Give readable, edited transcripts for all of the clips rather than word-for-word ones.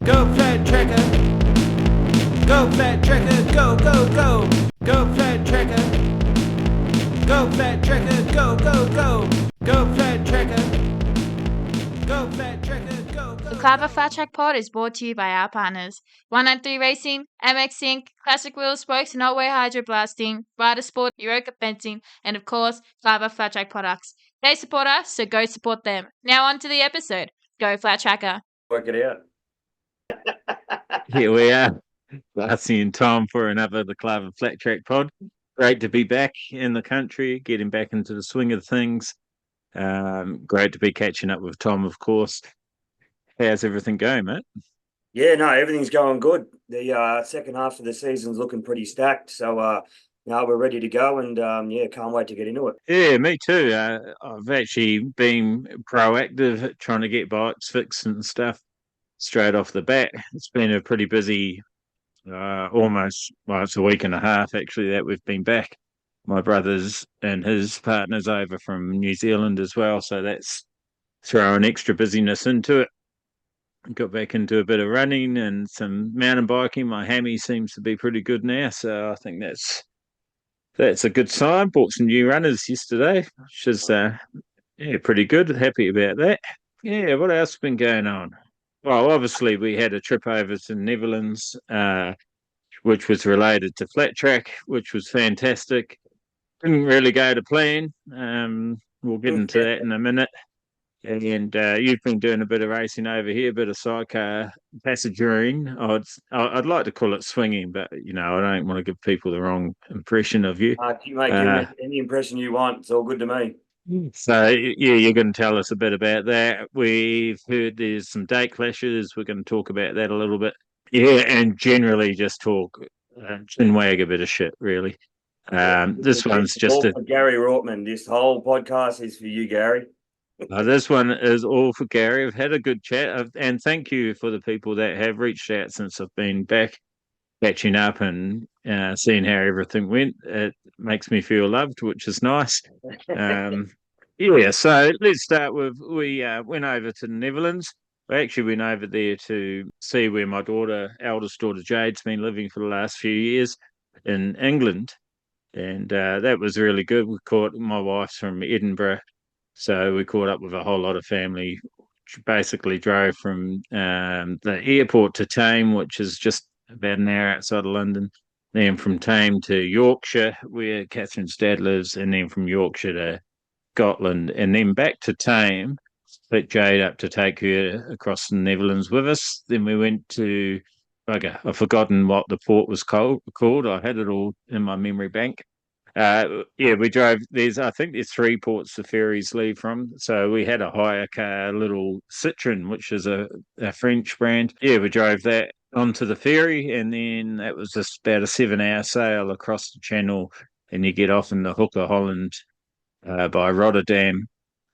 Go flat tracker. Go flat tracker. Go, go, go. Go flat tracker. Go flat tracker. Go, go, go. Go flat tracker. Go flat tracker. Go, go. The Clever Flat Track Pod is brought to you by our partners 193 Racing, MX Inc., Classic Wheel Spokes and Otway Hydro Blasting, Rider Sport, Euroka Fencing, and of course, Clever Flat Track products. They support us, so go support them. Now on to the episode. Go Flat Tracker. Work it out. Here we are, Darcy and Tom for another The Clever Flat Track Pod. Great to be back in the country, getting back into the swing of things. Great to be catching up with Tom, of course. How's everything going, mate? Yeah, no, everything's going good. The second half of the season's looking pretty stacked. So now we're ready to go and yeah, can't wait to get into it. Yeah, me too. I've actually been proactive at trying to get bikes fixed and stuff straight off the bat. It's been a pretty busy it's a week and a half actually that we've been back. My brother's and his partner's over from New Zealand as well, so that's throwing extra busyness into it. Got back into a bit of running and some mountain biking. My hammy seems to be pretty good now, so I think that's a good sign. Bought some new runners yesterday, which is pretty good. Happy about that. Yeah, what else has been going on? Well, obviously we had a trip over to the Netherlands, which was related to flat track, which was fantastic. Didn't really go to plan. We'll get into that in a minute. And you've been doing a bit of racing over here, a bit of sidecar passengering. I'd like to call it swinging, but I don't want to give people the wrong impression of you. You make any impression you want. It's all good to me. So yeah, you're going to tell us a bit about that. We've heard there's some date clashes. We're going to talk about that a little bit. Yeah, and generally just talk and wag a bit of shit, really. This one's just for Gary Rortman. This whole podcast is for you, Gary. This one is all for Gary. I've had a good chat, and thank you for the people that have reached out since I've been back, catching up and seeing how everything went. It makes me feel loved, which is nice. Yeah, so let's start with we went over to the Netherlands. We actually went over there to see where my eldest daughter Jade's been living for the last few years in England, and that was really good. My wife's from Edinburgh, so we caught up with a whole lot of family. Basically drove from the airport to Tame, which is just about an hour outside of London. Then from Tame to Yorkshire, where Catherine's dad lives, and then from Yorkshire to Scotland, and then back to Tame. Picked Jade up to take her across the Netherlands with us. Then we went to I've forgotten what the port was called. I had it all in my memory bank. We drove. I think there's 3 ports the ferries leave from. So we had a hire car, little Citroen, which is a French brand. Yeah, we drove that onto the ferry, and then that was just about a 7-hour sail across the channel, and you get off in the Hook of Holland by Rotterdam.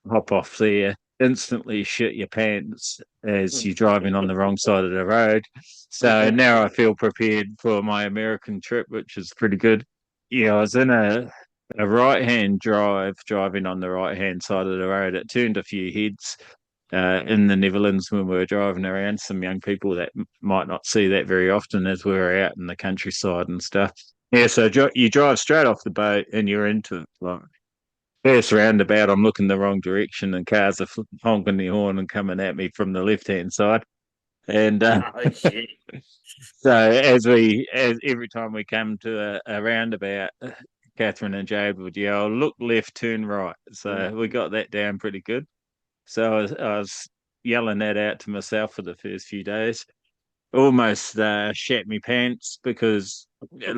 Hop off there, instantly shit your pants as you're driving on the wrong side of the road. So now I feel prepared for my American trip, which is pretty good. Yeah, I was in a right-hand drive, driving on the right-hand side of the road. It turned a few heads in the Netherlands when we were driving around. Some young people that might not see that very often as we were out in the countryside and stuff. Yeah, so you drive straight off the boat and you're into it. Like, first roundabout, I'm looking the wrong direction and cars are honking the horn and coming at me from the left-hand side. And so as every time we come to a roundabout, Catherine and Jade would yell, "Look left, turn right." So we got that down pretty good. So I was yelling that out to myself for the first few days. Almost shat me pants because there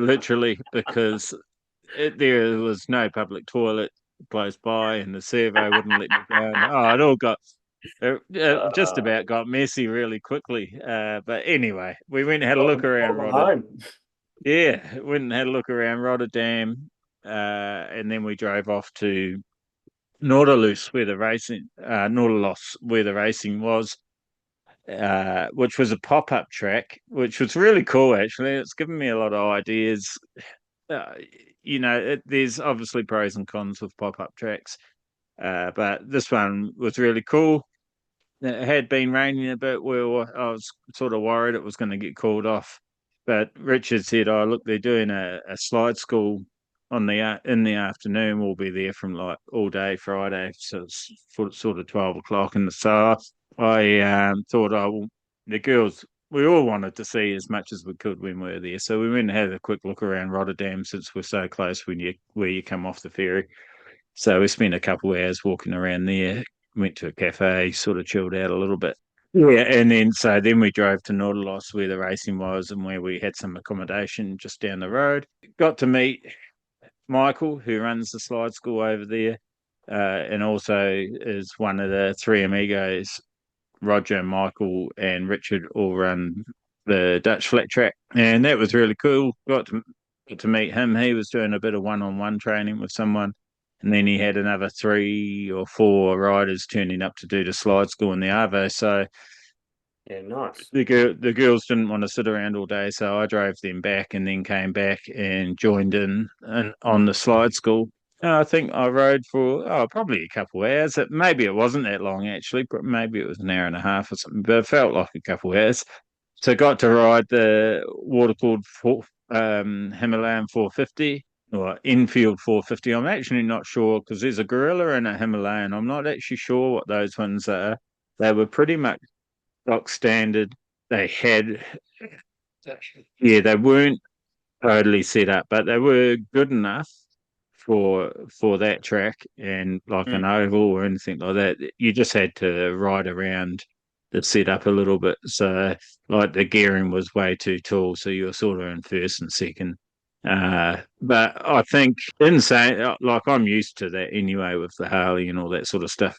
was no public toilet close by, and the servo wouldn't let me go. It all got just about got messy really quickly. But anyway, we went and had a look around Rotterdam. Yeah, went and had a look around Rotterdam, and then we drove off to Nautilus, where the racing was, which was a pop-up track, which was really cool. Actually, it's given me a lot of ideas. There's obviously pros and cons with pop-up tracks, but this one was really cool. it had been raining a bit. I was sort of worried it was going to get called off. But Richard said, "Oh, look, they're doing a slide school in the afternoon. We'll be there from like all day Friday, so it's sort of 12 o'clock." And so I thought, "Oh, well, the girls." We all wanted to see as much as we could when we were there, so we went and had a quick look around Rotterdam since we're so close where you come off the ferry. So we spent a couple of hours walking around there. Went to a cafe, sort of chilled out a little bit. Yeah, and then we drove to Nautilus where the racing was and where we had some accommodation just down the road. Got to meet Michael, who runs the slide school over there, and also is one of the three amigos. Roger, Michael, and Richard all run the Dutch flat track, and that was really cool. Got to meet him. He was doing a bit of one-on-one training with someone, and then he had another 3 or 4 riders turning up to do the slide school in the Arvo. So Yeah, nice. the girls didn't want to sit around all day, so I drove them back and then came back and joined in on the slide school. I think I rode for probably a couple of hours. Maybe it wasn't that long actually, but maybe it was an hour and a half or something. But it felt like a couple of hours. So got to ride the water cooled Himalayan 450 or Enfield 450. I'm actually not sure because there's a Gorilla and a Himalayan. I'm not actually sure what those ones are. They were pretty much stock standard. They had, yeah, they weren't totally set up, but they were good enough for that track and like an oval or anything like that. You just had to ride around the setup a little bit. So like the gearing was way too tall, so you were sort of in first and second. But I think in saying like I'm used to that anyway with the Harley and all that sort of stuff,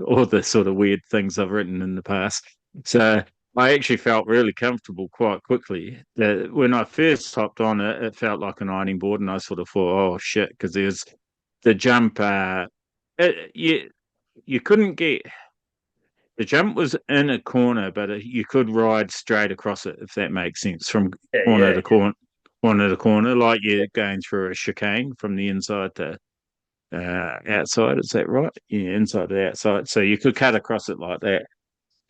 all the sort of weird things I've written in the past. So I actually felt really comfortable quite quickly. When I first hopped on it, it felt like an ironing board, and I sort of thought, "Oh shit," because there's the jump. You couldn't get the jump was in a corner, but you could ride straight across it if that makes sense from corner to corner to corner, like you're going through a chicane from the inside to outside. Is that right? Yeah, inside to outside. So you could cut across it like that.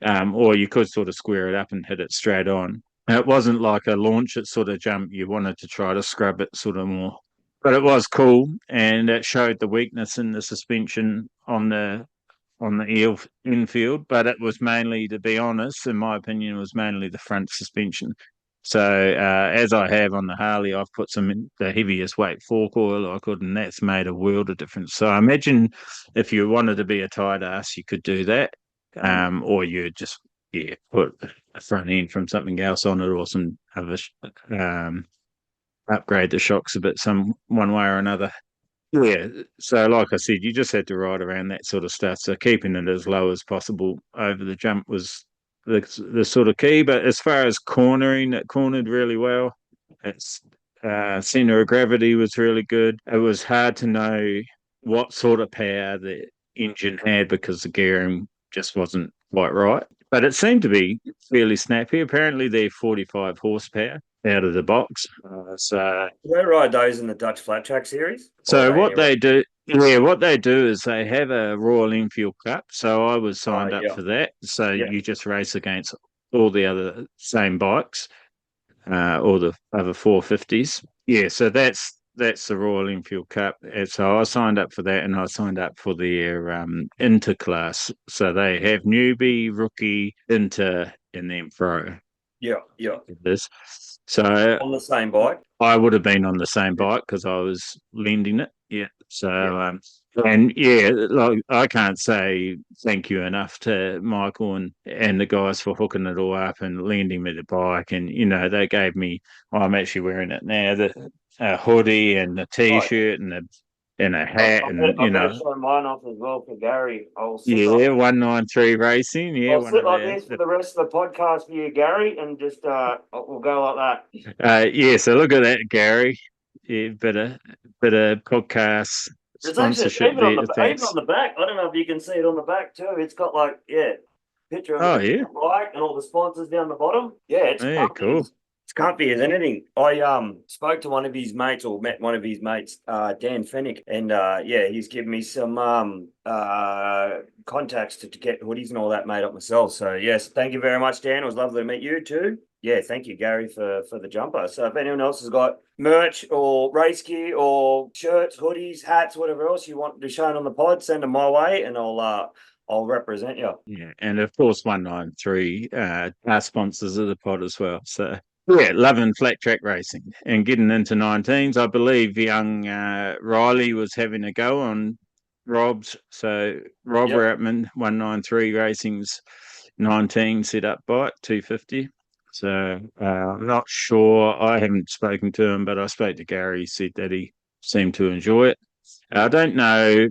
Or you could sort of square it up and hit it straight on. It wasn't like a launch it sort of jump. You wanted to try to scrub it sort of more. But it was cool and it showed the weakness in the suspension on the infield, but it was mainly, to be honest, in my opinion, it was mainly the front suspension. So as I have on the Harley, I've put the heaviest weight fork oil I could, and that's made a world of difference. So I imagine if you wanted to be a tight ass, you could do that. Or you just put a front end from something else on it, or some other upgrade the shocks a bit, one way or another. Yeah, so like I said, you just had to ride around that sort of stuff. So keeping it as low as possible over the jump was the sort of key. But as far as cornering, it cornered really well. Its center of gravity was really good. It was hard to know what sort of power the engine had because the gearing just wasn't quite right. But it seemed to be fairly snappy. Apparently, they're 45 horsepower out of the box. So they ride those in the Dutch Flat Track series. So what they do, what they do is they have a Royal Enfield Cup. So I was signed up for that. So you just race against all the other same bikes, all the other 450s. Yeah, so that's the Royal Enfield Cup. And so I signed up for that, and I signed up for their interclass. So they have newbie, rookie, inter, and then pro. Yeah. This. So on the same bike. I would have been on the same bike because I was lending it. Yeah. So like I can't say thank you enough to Michael and the guys for hooking it all up and lending me the bike. And they gave me. I'm actually wearing it now. The hoodie and the t-shirt and a hat I'm going to show mine off as well for Gary. 193 Racing. Yeah, I'll sit like this for the rest of the podcast for you, Gary, and just we'll go like that. So look at that, Gary. Yeah, bit of podcast sponsorship even on the back. I don't know if you can see it on the back too. It's got picture of the bike and all the sponsors down the bottom. Yeah, it's cool. It's comfy as anything. I spoke to one of his mates or met one of his mates, Dan Fennick, and yeah, he's given me some contacts to get hoodies and all that made up myself. So yes, thank you very much, Dan. It was lovely to meet you too. Yeah, thank you, Gary, for the jumper. So if anyone else has got merch or race gear or shirts, hoodies, hats, whatever else you want to be shown on the pod, send them my way, and I'll represent you. Yeah, and of course 193 are sponsors of the pod as well. So yeah, loving flat track racing and getting into 19s. I believe young Riley was having a go on Rob's. So Rob Yep. Routman, 193 Racing's 19 set up bike, 250. So I'm not sure. I haven't spoken to him, but I spoke to Gary. He said that he seemed to enjoy it. I don't know.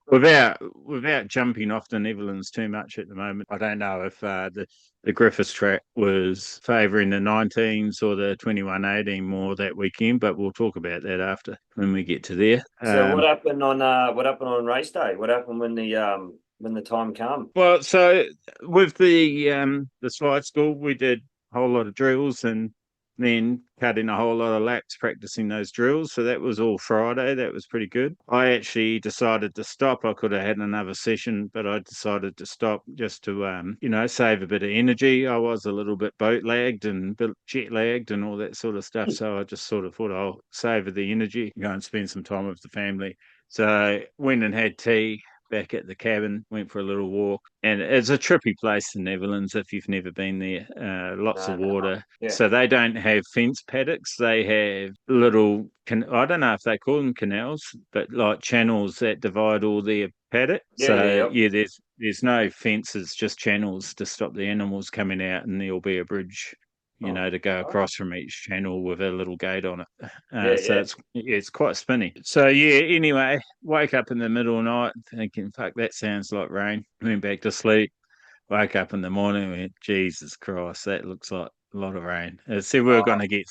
Without jumping off the Netherlands too much at the moment, I don't know if the Griffith track was favouring the 19s or the 2118 more that weekend, but we'll talk about that after when we get to there. So what happened on race day? What happened when the time came? Well, so with the slide school, we did a whole lot of drills and then cut in a whole lot of laps practicing those drills. So that was all Friday. That was pretty good. I actually decided to stop. I could have had another session, but I decided to stop just to save a bit of energy. I was a little bit boat lagged and a bit jet lagged and all that sort of stuff. So I just sort of thought I'll save the energy, go and spend some time with the family. So went and had tea back at the cabin, went for a little walk. And it's a trippy place, the Netherlands, if you've never been there. Lots of water. Yeah. So they don't have fence paddocks. They have little, I don't know if they call them canals, but like channels that divide all their paddock. There's no fences, just channels to stop the animals coming out, and there'll be a bridge to go across from each channel with a little gate on it. So it's quite spinny. So anyway, wake up in the middle of the night thinking, fuck, that sounds like rain. Went back to sleep. Woke up in the morning and went, Jesus Christ, that looks like a lot of rain. Said we were going to get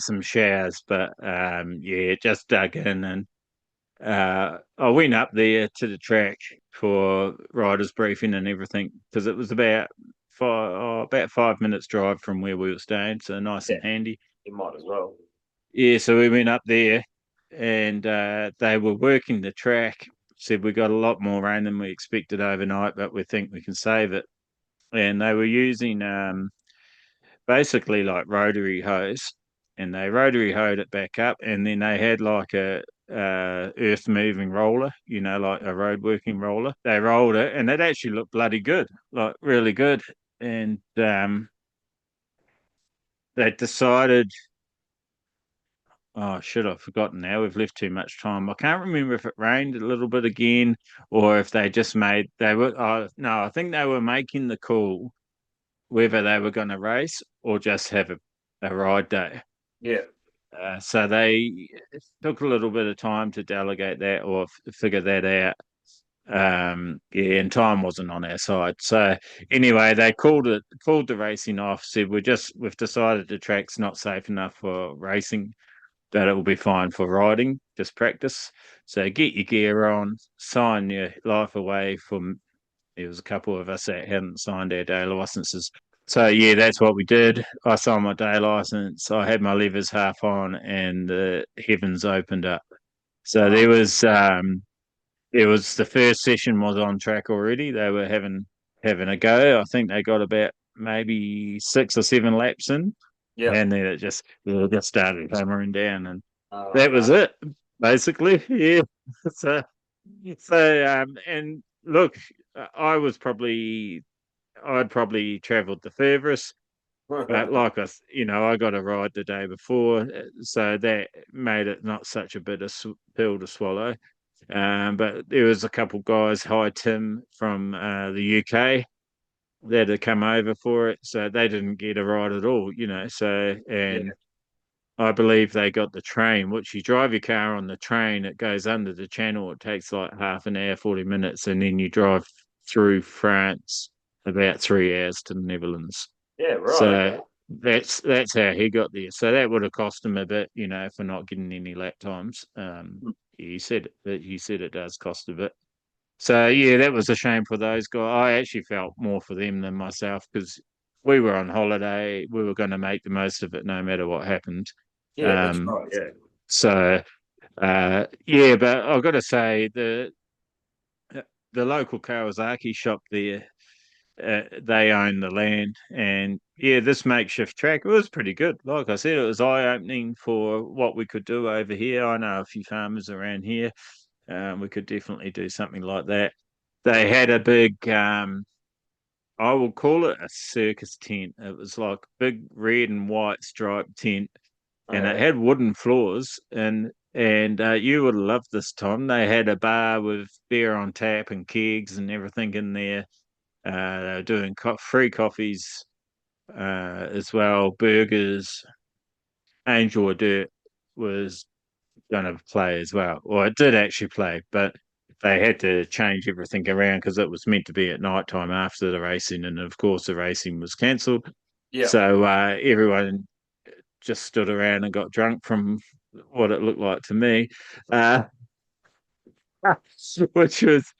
some showers, but just dug in and I went up there to the track for riders briefing and everything because it was about 5 minutes drive from where we were staying, so nice and handy. You might as well. Yeah, so we went up there and they were working the track. Said we got a lot more rain than we expected overnight, but we think we can save it. And they were using basically like rotary hose, and they rotary hoed it back up, and then they had like a earth moving roller, like a road working roller. They rolled it, and it actually looked bloody good, like really good. And they decided, oh shit, I've forgotten now. We've left too much time. I can't remember if it rained a little bit again, or if they just made no, I think they were making the call whether they were going to race or just have a ride day. Yeah. So they took a little bit of time to delegate that or figure that out. And time wasn't on our side. So anyway, they called the racing off, said we've decided the track's not safe enough for racing, but it will be fine for riding, just practice. So get your gear on, sign your life away from. There was a couple of us that hadn't signed our day licenses. So yeah, that's what we did. I signed my day license. I had my levers half on, and the heavens opened up. So there was the first session was on track already. They were having a go. I think they got about maybe 6 or 7 laps in, and then it just started hammering down, and that was it basically. Yeah. So and look, I'd probably travelled the furthest, but like I got a ride the day before, so that made it not such a bitter pill to swallow. But there was a couple guys, hi Tim from the UK, that had come over for it, so they didn't get a ride at all, So I believe they got the train, which you drive your car on the train, it goes under the channel, it takes like half an hour, 40 minutes, and then you drive through France about 3 hours to the Netherlands. Yeah, right. So that's how he got there. So that would have cost him a bit, for not getting any lap times. He said it does cost a bit. So yeah, that was a shame for those guys. I actually felt more for them than myself because we were on holiday. We were going to make the most of it no matter what happened. Yeah, that's Um, right. Yeah. so yeah, but I've got to say the local Kawasaki shop there, they own the land, and yeah, this makeshift track, it was pretty good. Like I said, it was eye opening for what we could do over here. I know a few farmers around here. We could definitely do something like that. They had a big, I will call it a circus tent. It was like a big red and white striped tent, and it Okay. had wooden floors. And you would love this, Tom. They had a bar with beer on tap and kegs and everything in there. They were doing free coffees as well, burgers. Angel of Dirt was going to play as well. Well, it did actually play, but they had to change everything around because it was meant to be at night time after the racing, and of course the racing was cancelled. Yeah. So everyone just stood around and got drunk from what it looked like to me, uh, which was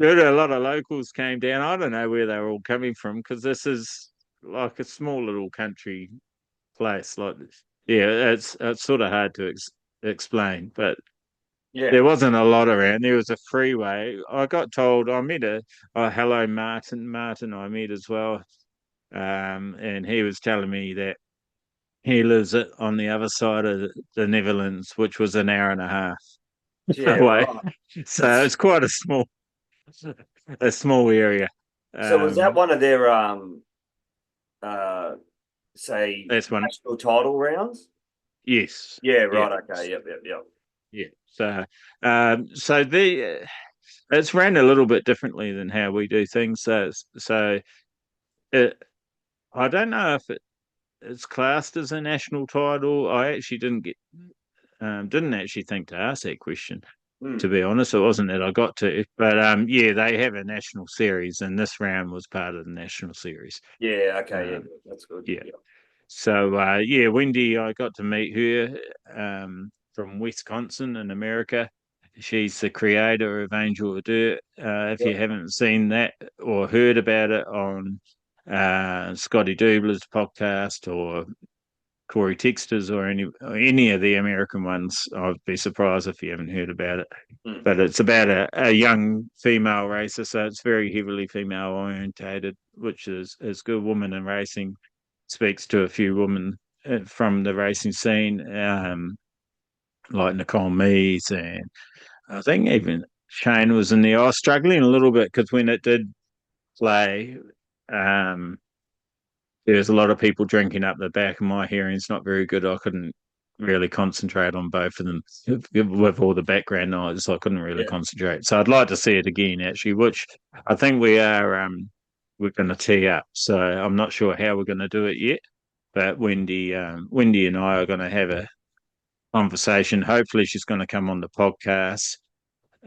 good. A lot of locals came down. I don't know where they were all coming from because this is like a small little country place. Like, yeah, it's sort of hard to explain, but Yeah. there wasn't a lot around. There was a freeway. I got told I met hello Martin. Martin I met as well. And he was telling me that he lives on the other side of the Netherlands, which was an hour and a half Yeah. away. Right. So it's quite a small area. So was that Um, one of their uh say that's one. national title rounds? Yes. Yeah. Yeah. Right. Okay. Yep. Yep. Yep. Yeah. So the it's ran a little bit differently than how we do things. So it, I don't know if it's classed as a national title. I actually didn't actually think to ask that question. To Hmm. be honest, it wasn't that I got to, but yeah, they have a national series, and this round was part of the national series. Yeah. Okay. Yeah. Um, That's good. yeah, Yeah. so yeah, Wendy, I got to meet her from Wisconsin in America. She's the creator of Angel of Dirt. If you Yep. haven't seen that or heard about it on Scotty Dubler's podcast or Corey Texter's or any of the American ones, I'd be surprised if you haven't heard about it. Hmm. But it's about a young female racer, so it's very heavily female orientated, which is good. Woman in racing speaks to a few women from the racing scene, like Nicole Mees, and I think even Shane was in there. I was struggling a little bit because when it did play, um, there was a lot of people drinking up the back, and my hearing's not very good. I couldn't really concentrate on both of them with all the background noise. I couldn't really Yeah. concentrate. So I'd like to see it again, actually, which I think we're going to tee up. So I'm not sure how we're going to do it yet, but Wendy and I are going to have a conversation. Hopefully, she's going to come on the podcast.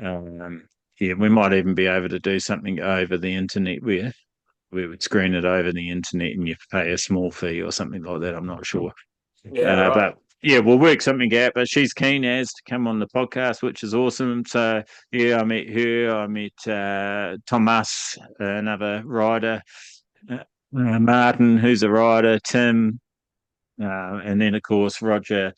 Um, yeah, we might even be able to do something over the internet where we would screen it over the internet and you pay a small fee or something like that. I'm not sure. Yeah. Right. But yeah, we'll work something out. But she's keen as to come on the podcast, which is awesome. So yeah, I met her. I met Thomas, another rider, Martin, who's a rider, Tim, and then of course Roger,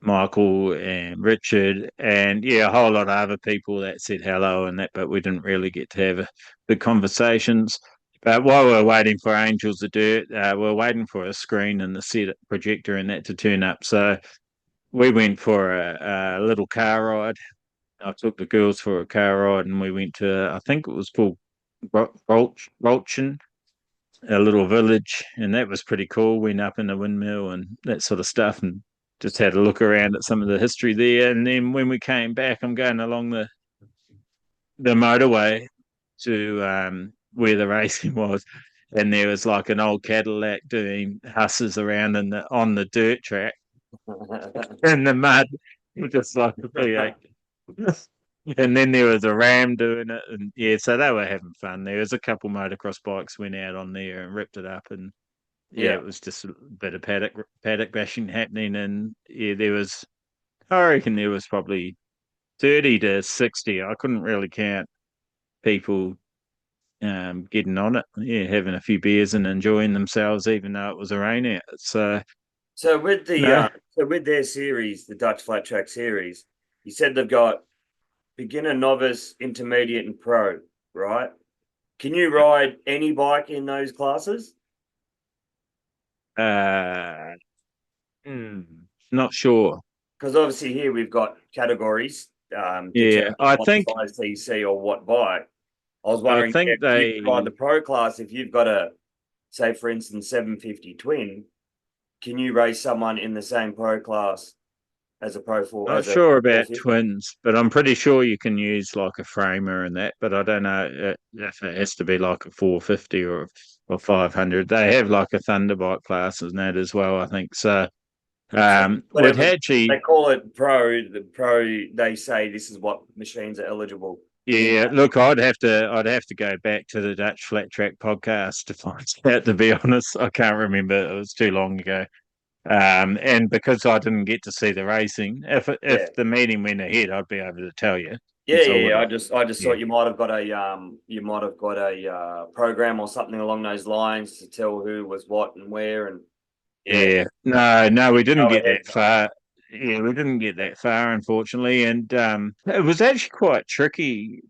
Michael, and Richard, and yeah, a whole lot of other people that said hello and that, but we didn't really get to have the conversations. But while we are waiting for Angels of Dirt, we are waiting for a screen and the set projector and that to turn up. So we went for a little car ride. I took the girls for a car ride, and we went to, I think it was called Rolchen, a little village, and that was pretty cool. Went up in the windmill and that sort of stuff, and just had a look around at some of the history there. And then when we came back, I'm going along the motorway to where the racing was, and there was like an old Cadillac doing husses around on the dirt track in the mud, just like a V8. And then there was a ram doing it, and yeah, so they were having fun. There was a couple motocross bikes went out on there and ripped it up, and yeah, Yeah. it was just a bit of paddock bashing happening, and yeah, I reckon there was probably 30 to 60. I couldn't really count people getting on it, having a few beers and enjoying themselves, even though it was a rain out. So So with the no, so with their series, the Dutch Flat Track series, you said they've got beginner, novice, intermediate, and pro, right? Can you ride any bike in those classes? uh, mm, not sure. Because obviously here we've got categories Yeah, determining what size CC or what bike. I was I wondering think if you ride they. the pro class, if you've got a, say for instance, 750 twin, can you race someone in the same pro class as a pro four Not as a sure about 450? twins, but I'm pretty sure you can use like a framer and that. But I don't know if it has to be like a 450 or 500. They have like a Thunderbike class and that as well, I think. So So we'd whatever they actually, call it pro, the pro they say this is what machines are eligible in. yeah. Look, I'd have to go back to the Dutch Flat Track podcast to find out. To be honest, I can't remember. It was too long ago. And because I didn't get to see the racing, if Yeah. the meeting went ahead, I'd be able to tell you. Yeah, Because I yeah, would yeah. have. I just Yeah. thought you might have got a program or something along those lines to tell who was what and where and yeah. Yeah, no, we didn't Go get ahead. that far. Yeah, we didn't get that far, unfortunately, and it was actually quite tricky.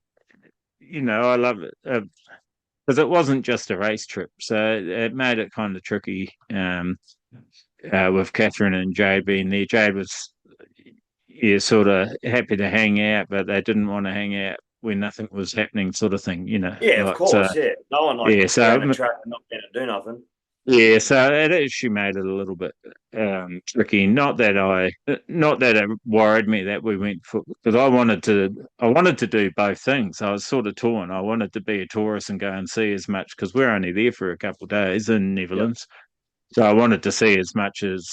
I love it because it wasn't just a race trip, so it made it kind of tricky. With Catherine and Jade being there, Jade was yeah sort of happy to hang out, but they didn't want to hang out when nothing was happening, sort of thing. Yeah, of Like course, yeah. No one likes yeah, to sit around the so track and not going to do nothing. yeah, so it actually made it a little bit tricky. Not that it worried me that we went for because I wanted to do both things. I was sort of torn. I wanted to be a tourist and go and see as much because we're only there for a couple of days in Yeah. Netherlands, so I wanted to see as much as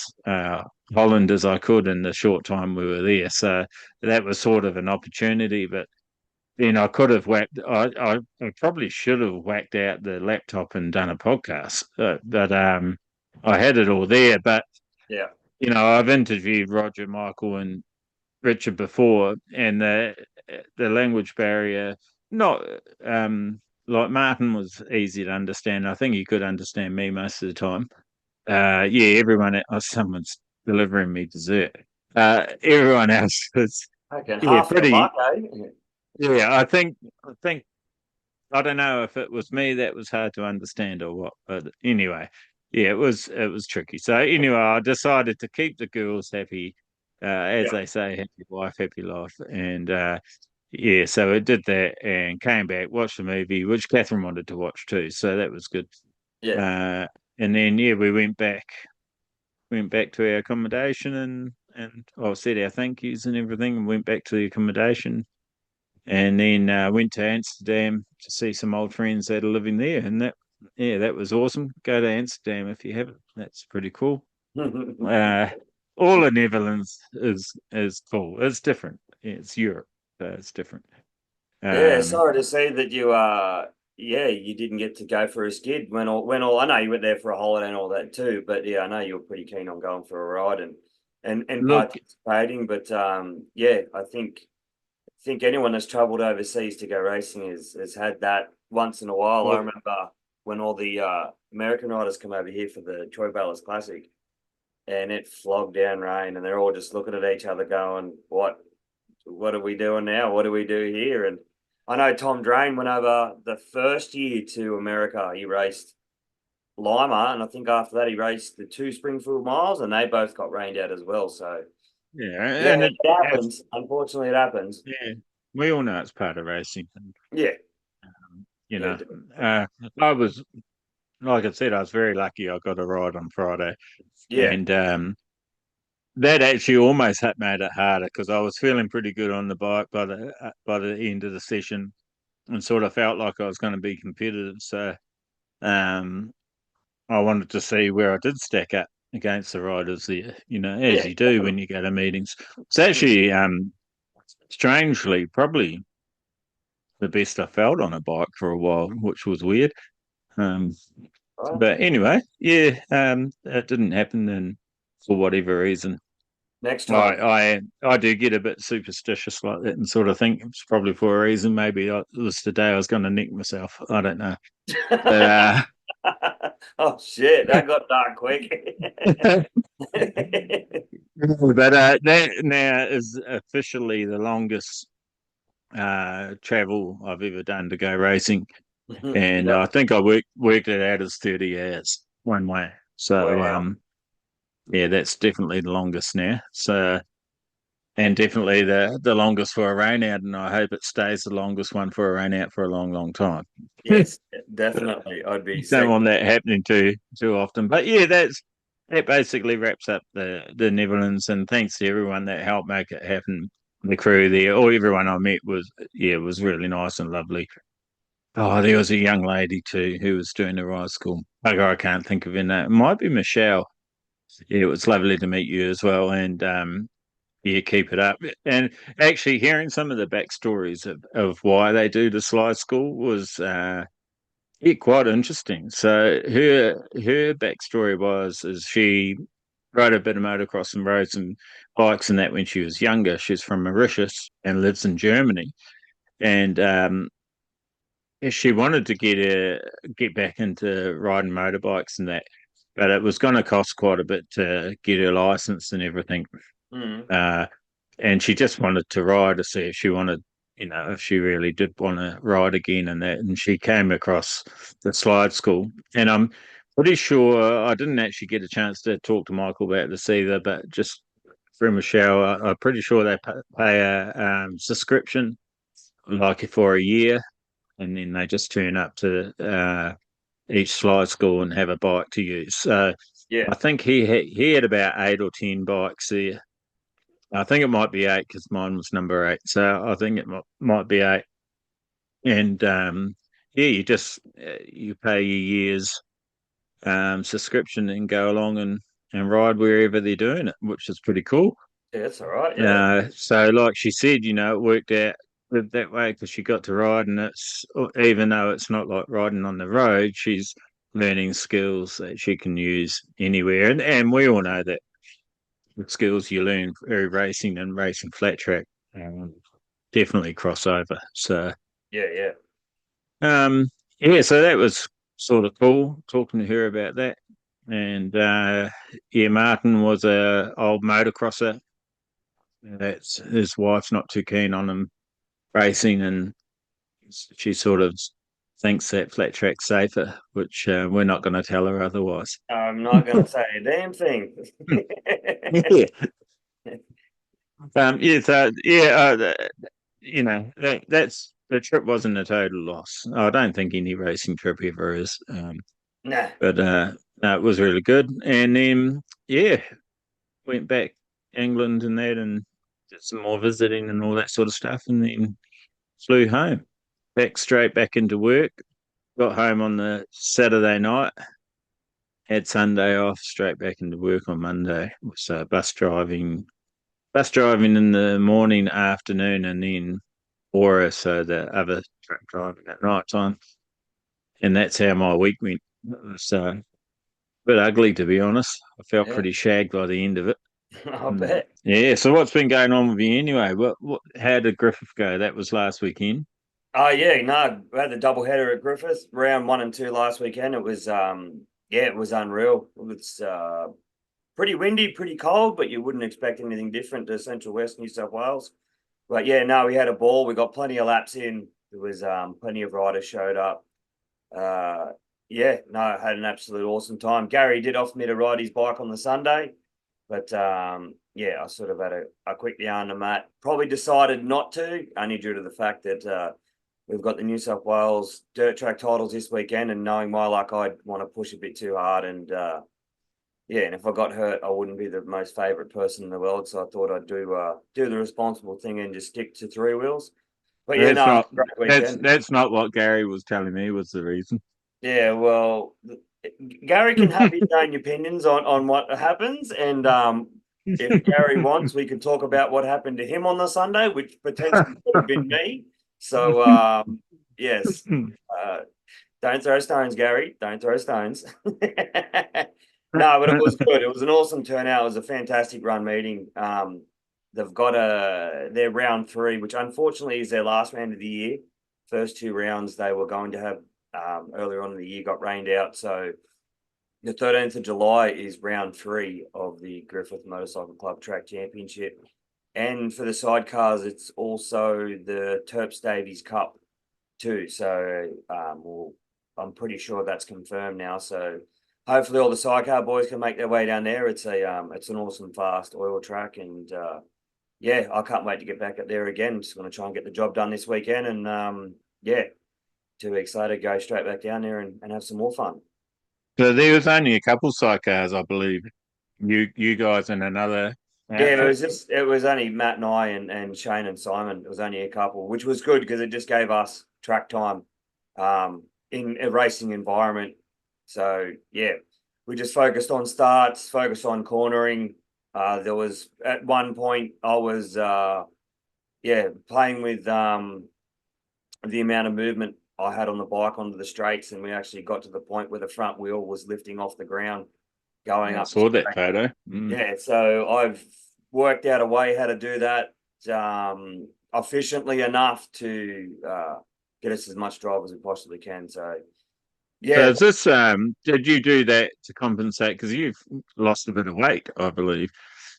Holland as I could in the short time we were there. So that was sort of an opportunity, but then I could have whacked. I probably should have whacked out the laptop and done a podcast, but I had it all there. But Yeah. I've interviewed Roger, Michael, and Richard before, and the language barrier. Not like Martin was easy to understand. I think he could understand me most of the time. Yeah, everyone. Someone's delivering me dessert. Everyone else was Okay, yeah half your pretty. luck, eh? Yeah, I think I don't know if it was me that was hard to understand or what, but anyway, yeah, it was tricky. So anyway, I decided to keep the girls happy, as Yeah. they say, happy wife, happy life, and yeah, so I did that and came back, watched the movie, which Catherine wanted to watch too, so that was good. Yeah. Uh, and then yeah, we went back to our accommodation and said our thank yous and everything, and went back to the accommodation and then went to Amsterdam to see some old friends that are living there, and that was awesome. Go to Amsterdam if you haven't. That's pretty cool. Uh, all the Netherlands is cool. It's different. Yeah, it's Europe, so it's different. Yeah, Um, sorry to see that you yeah, you didn't get to go for a skid when all I know you went there for a holiday and all that too, but yeah, I know you were pretty keen on going for a ride and look, participating, but yeah, I think anyone that's travelled overseas to go racing has had that once in a while. I look, remember when all the American riders come over here for the Troy Bayliss Classic and it flogged down rain and they're all just looking at each other going, what are we doing now? What do we do here? And I know Tom Drain went over the first year to America. He raced Lima, and I think after that he raced the 2 Springfield miles, and they both got rained out as well. So yeah, yeah, and it happens. Unfortunately, it happens. yeah, we all know it's part of racing. Yeah, You yeah, know, uh, I was like I said, I was very lucky. I got a ride on Friday, yeah, and that actually almost had made it harder because I was feeling pretty good on the bike by the end of the session, and sort of felt like I was going to be competitive. So um, I wanted to see where I did stack up against the riders there. As yeah, you do definitely. when you go to meetings. It's actually strangely probably the best I felt on a bike for a while, which was weird. Um, Right. but anyway, yeah, it didn't happen, and for whatever reason. Next time. I do get a bit superstitious like that and sort of think it's probably for a reason. Maybe it was the day I was going to nick myself. I don't know. But Oh shit, that got dark quick. that now is officially the longest travel I've ever done to go racing, and Yep. I think I worked it out as 30 hours one way. So Wow. yeah, that's definitely the longest now. So, and definitely the longest for a rain out, and I hope it stays the longest one for a rain out for a long, long time. Yes, definitely. I'd be Don't sick. want that happening too often. But yeah, that basically wraps up the Netherlands, and thanks to everyone that helped make it happen. The crew there, or everyone I met was really nice and lovely. Oh, there was a young lady too who was doing the ride school. Bugger, I can't think of her name. It might be Michelle. Yeah, it was lovely to meet you as well, and yeah, keep it up. And actually, hearing some of the backstories of why they do the slide school was yeah, quite interesting. So her backstory is she rode a bit of motocross and rode some bikes and that when she was younger. She's from Mauritius and lives in Germany, and she wanted to get back into riding motorbikes and that, but it was going to cost quite a bit to get her license and everything. Mm. Uh, and she just wanted to ride to see if she wanted, if she really did want to ride again and that. And she came across the slide school, and I'm pretty sure I didn't actually get a chance to talk to Michael about this either, but just through Michelle, I'm pretty sure they pay a subscription like for a year, and then they just turn up to each slide school and have a bike to use. So Yeah. I think he had about 8 or 10 bikes there. I think it might be 8 because mine was number 8. So I think it might be 8. And yeah, you pay your year's subscription and go along and ride wherever they're doing it, which is pretty cool. Yeah, that's all right. Yeah. So like she said, it worked out that way because she got to ride, and it's even though it's not like riding on the road, she's learning skills that she can use anywhere. And we all know that the skills you learn through racing and racing flat track definitely cross over. So Yeah, yeah. yeah, so that was sort of cool talking to her about that. And yeah, Martin was a old motocrosser. That's his wife's not too keen on him racing, and she sort of thinks that flat track's safer, which we're not going to tell her otherwise. I'm not going to say a damn thing. Yeah. Yeah. So yeah, that's the trip wasn't a total loss. I don't think any racing trip ever is. Nah. But no, it was really good. And then yeah, went back England and that, and did some more visiting and all that sort of stuff, and then flew home. Straight back into work. Got home on the Saturday night. Had Sunday off. Straight back into work on Monday. So bus driving in the morning, afternoon, and then Aura, so the other truck driving at night time. And that's how my week went. It was a bit ugly, to be honest. I felt Yeah. pretty shagged by the end of it. I bet. Yeah. So what's been going on with you anyway? How did Griffith go? That was last weekend. Oh yeah, no, we had the double header at Griffith, round 1 and 2 last weekend. It was yeah, it was unreal. It was pretty windy, pretty cold, but you wouldn't expect anything different to Central West New South Wales. But yeah, no, we had a ball. We got plenty of laps in. There was plenty of riders showed up. Yeah, no, I had an absolute awesome time. Gary did offer me to ride his bike on the Sunday, but yeah, I sort of had a quick yarn to Matt. Probably decided not to, only due to the fact that we've got the New South Wales dirt track titles this weekend, and knowing my luck, I'd want to push a bit too hard. And yeah, and if I got hurt, I wouldn't be the most favourite person in the world. So I thought I'd do the responsible thing and just stick to 3 wheels. But yeah, no, great weekend. That's not what Gary was telling me was the reason. Yeah, well, Gary can have his own opinions on what happens, and if Gary wants, we can talk about what happened to him on the Sunday, which potentially could have been me. So yes, don't throw stones, Gary. Don't throw stones. No, but it was good. It was an awesome turnout. It was a fantastic run meeting. They've got their round 3, which unfortunately is their last round of the year. First 2 rounds they were going to have earlier on in the year got rained out. So the 13th of July is round 3 of the Griffith Motorcycle Club Track Championship. And for the sidecars, it's also the Terps Davies Cup too. So I'm pretty sure that's confirmed now. So hopefully all the sidecar boys can make their way down there. It's an awesome fast oil track, and yeah, I can't wait to get back up there again. I'm just going to try and get the job done this weekend, and yeah, 2 weeks later, go straight back down there and have some more fun. So there was only a couple sidecars, I believe. You guys and another Yeah, outfit. it was only Matt and I and Shane and Simon. It was only a couple, which was good because it just gave us track time in a racing environment. So yeah, we just focused on starts, focused on cornering. There was at one point I was playing with the amount of movement I had on the bike onto the straights, and we actually got to the point where the front wheel was lifting off the ground going I up. saw that photo. Yeah, so I've worked out a way how to do that efficiently enough to get us as much drive as we possibly can. So So yeah, is this did you do that to compensate? Because you've lost a bit of weight, I believe.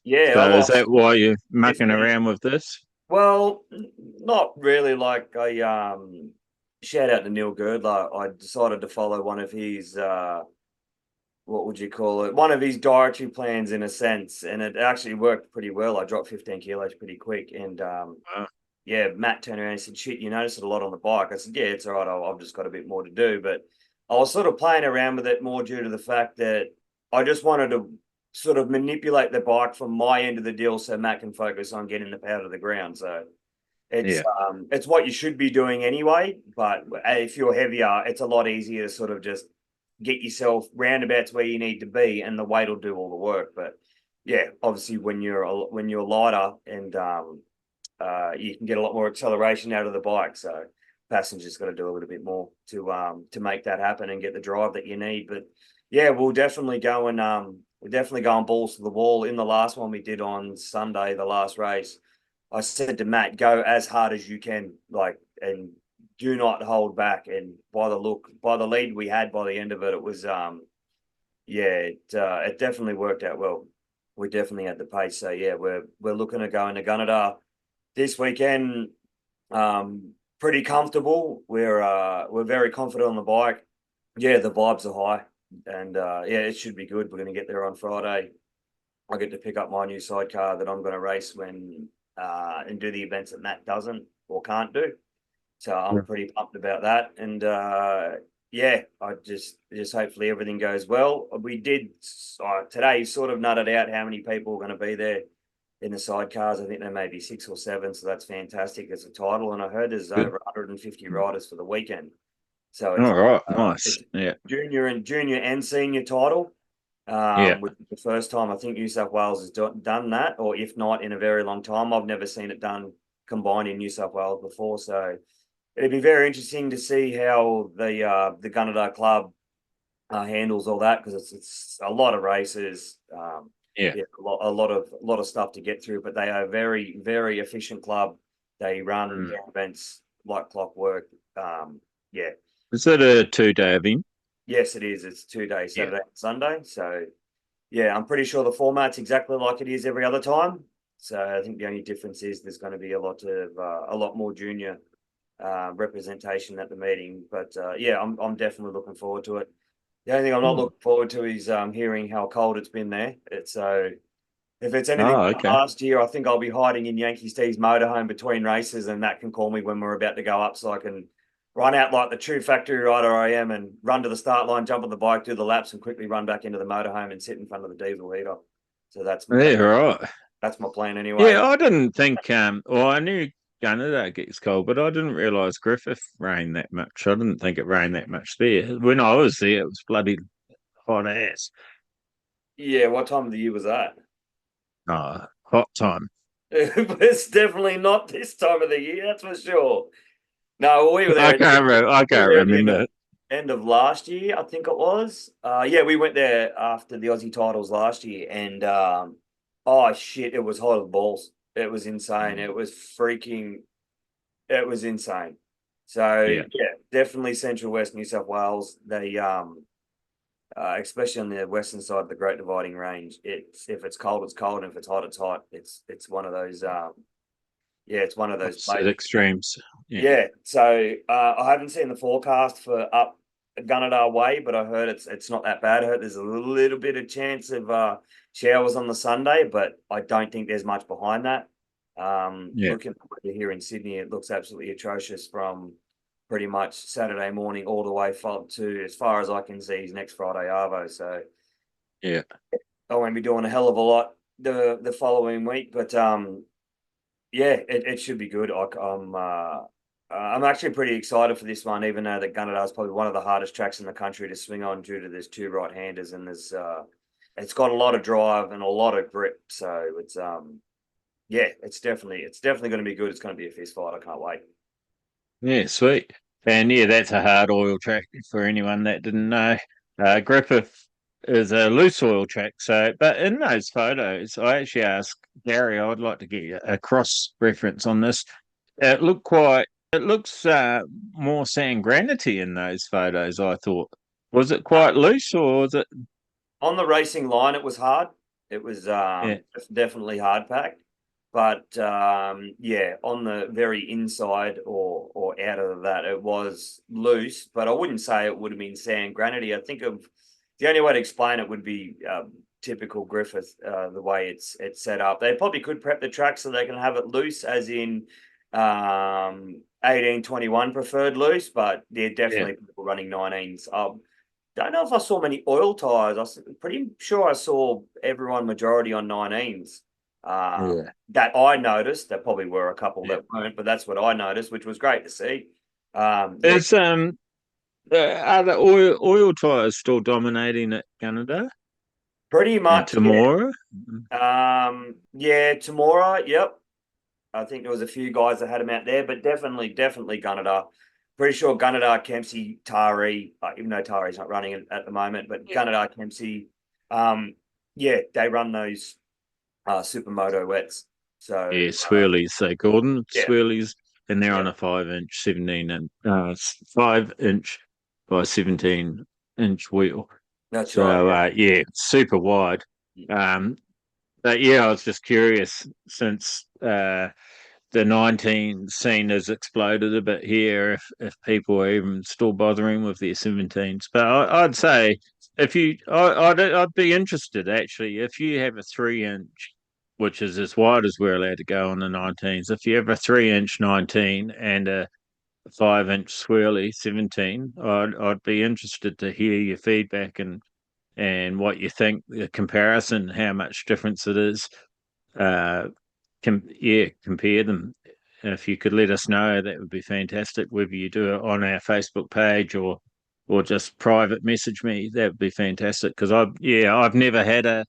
yeah, I So is lost that why you're mucking 15. around with this? Well, not really. Like I shout out to Neil Girdler. I decided to follow one of his what would you call it? One of his dietary plans in a sense, and it actually worked pretty well. I dropped 15 kilos pretty quick, and Wow. yeah, Matt turned around and said, "Shit, you notice it a lot on the bike." I said, "Yeah, it's all right. I've just got a bit more to do." But I was sort of playing around with it more due to the fact that I just wanted to sort of manipulate the bike from my end of the deal so Matt can focus on getting the power to the ground. So Yeah. it's what you should be doing anyway. But if you're heavier, it's a lot easier to sort of just get yourself roundabouts where you need to be, and the weight will do all the work. But yeah, obviously when you're lighter and you can get a lot more acceleration out of the bike. So passengers got to do a little bit more to make that happen and get the drive that you need. But yeah, we'll definitely go and we're definitely going balls to the wall. In the last one we did on Sunday, the last race, I said to Matt, go as hard as you can, like, and do not hold back. And by the lead we had by the end of it, it was it definitely worked out well. We definitely had the pace. So yeah, we're looking to go into Gunnedah this weekend. Pretty comfortable. We're very confident on the bike. Yeah, the vibes are high, and yeah, it should be good. We're going to get there on Friday. I get to pick up my new sidecar that I'm going to race when and do the events that Matt doesn't or can't do. So I'm pretty pumped about that. And yeah, I just hopefully everything goes well. We did today sort of nutted out how many people are going to be there in the sidecars. I think there may be 6 or 7, so that's fantastic as a title. And I heard there's Good. over 150 riders for the weekend. So All right, it's nice. Yeah. junior and senior title. Yeah. With the first time I think New South Wales has done that, or if not in a very long time. I've never seen it done combined in New South Wales before. So it'd be very interesting to see how the Gunnedah Club handles all that, because it's a lot of races. Yeah. A lot of stuff to get through, but they are a very, very efficient club. They run their events like clockwork. Yeah. Is it a 2-day event? Yes, it is. It's 2 days, Yeah. Saturday and Sunday. So yeah, I'm pretty sure the format's exactly like it is every other time. So I think the only difference is there's going to be a lot more junior representation at the meeting. But yeah, I'm definitely looking forward to it. The only thing I'm not looking forward to is hearing how cold it's been there. It's if it's anything like Okay. last year, I think I'll be hiding in Yankee Steve's motorhome between races, and Matt can call me when we're about to go up, so I can run out like the true factory rider I am and run to the start line, jump on the bike, do the laps, and quickly run back into the motorhome and sit in front of the diesel heater. So Yeah, right. that's my plan anyway. Yeah, I didn't think well, I knew Gunnedah gets cold, but I didn't realise Griffith rained that much. I didn't think it rained that much there. When I was there, it was bloody hot ass. Yeah, what time of the year was that? Hot time. It's definitely not this time of the year, that's for sure. No, we were there. I can't We were there at the end remember. end of last year, I think it was. Yeah, we went there after the Aussie titles last year, and oh shit, it was hot as balls. It was insane. It was freaking. It was insane. So Yeah. yeah, definitely Central West New South Wales. They especially on the western side of the Great Dividing Range. It's if it's cold, it's cold, and if it's hot, it's hot. It's one of those. Yeah, it's one of those Opposite places. extremes. Yeah. Yeah, so I haven't seen the forecast for up Gunnedah way, but I heard it's not that bad. I heard there's a little bit of chance of showers on the Sunday, but I don't think there's much behind that. Yeah. Looking at the weather here in Sydney, it looks absolutely atrocious from pretty much Saturday morning all the way to, as far as I can see, is next Friday Arvo. So Yeah. I won't be doing a hell of a lot the following week, but yeah, it should be good. I'm actually pretty excited for this one, even though that Gunnedah is probably one of the hardest tracks in the country to swing on due to there's two right-handers and it's got a lot of drive and a lot of grip. So it's yeah, it's definitely going to be good. It's going to be a fist fight. I can't wait. Yeah, sweet. And yeah, that's a hard oil track for anyone that didn't know. Griffith is a loose oil track. So, but in those photos, I actually asked Gary, I would like to get a cross reference on this. It looks more sand granity in those photos, I thought. Was it quite loose or was it? On the racing line, it was hard. It was Yeah, definitely hard packed. But yeah, on the very inside or out of that, it was loose. But I wouldn't say it would have been sand granity. I think of the only way to explain it would be typical Griffith, the way it's set up. They probably could prep the track so they can have it loose, as in 1821 preferred loose. But they're yeah, definitely people running 19s. Don't know if I saw many oil tires. I'm pretty sure I saw everyone majority on 19s. yeah, That I noticed. There probably were a couple yeah. that weren't, but that's what I noticed, which was great to see. Yeah, Is are the oil tires still dominating at Canada pretty and much. Yeah. Tamora? Yeah, Tamora. Yep. I think there was a few guys that had him out there, but definitely Gunnedah. Pretty sure Gunnedah, Kempsey, Tari, even though Tari's not running it at the moment, but Gunnedah, Kempsey, yeah, they run those supermoto wets. So Yeah, swirlies they call them, yeah, swirlies, and they're yeah, on a 5 inch 17 and 5 inch by 17 inch wheel. that's right. So Yeah. yeah, super wide. Um, but yeah, I was just curious since the 19 scene has exploded a bit here, if people are even still bothering with their 17s. But I'd say if I'd be interested actually if you have a 3 inch, which is as wide as we're allowed to go on the 19s. If you have a 3 inch 19 and a 5 inch swirly 17, I'd be interested to hear your feedback and what you think, the comparison, how much difference it is. Uh, compare them. If you could let us know, that would be fantastic. Whether you do it on our Facebook page or just private message me, that would be fantastic. Because I've never had a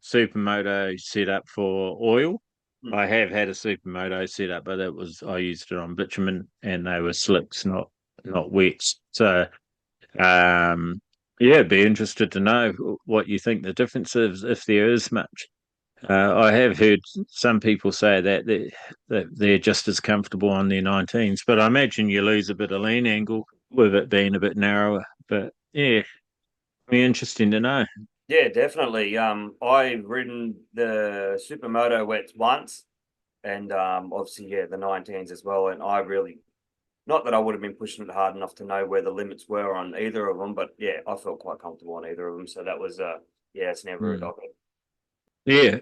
supermoto set up for oil. Mm. I have had a supermoto set up, but I used it on bitumen and they were slicks, not wets. So yeah, be interested to know what you think the difference is, if there is much. I have heard some people say that they're just as comfortable on their 19s, but I imagine you lose a bit of lean angle with it being a bit narrower. But yeah, be interesting to know. Yeah, definitely. I've ridden the supermoto wets once, and obviously, yeah, the 19s as well. And I really, not that I would have been pushing it hard enough to know where the limits were on either of them, but yeah, I felt quite comfortable on either of them. So that was, yeah, it's never a Mm. dog. Yeah,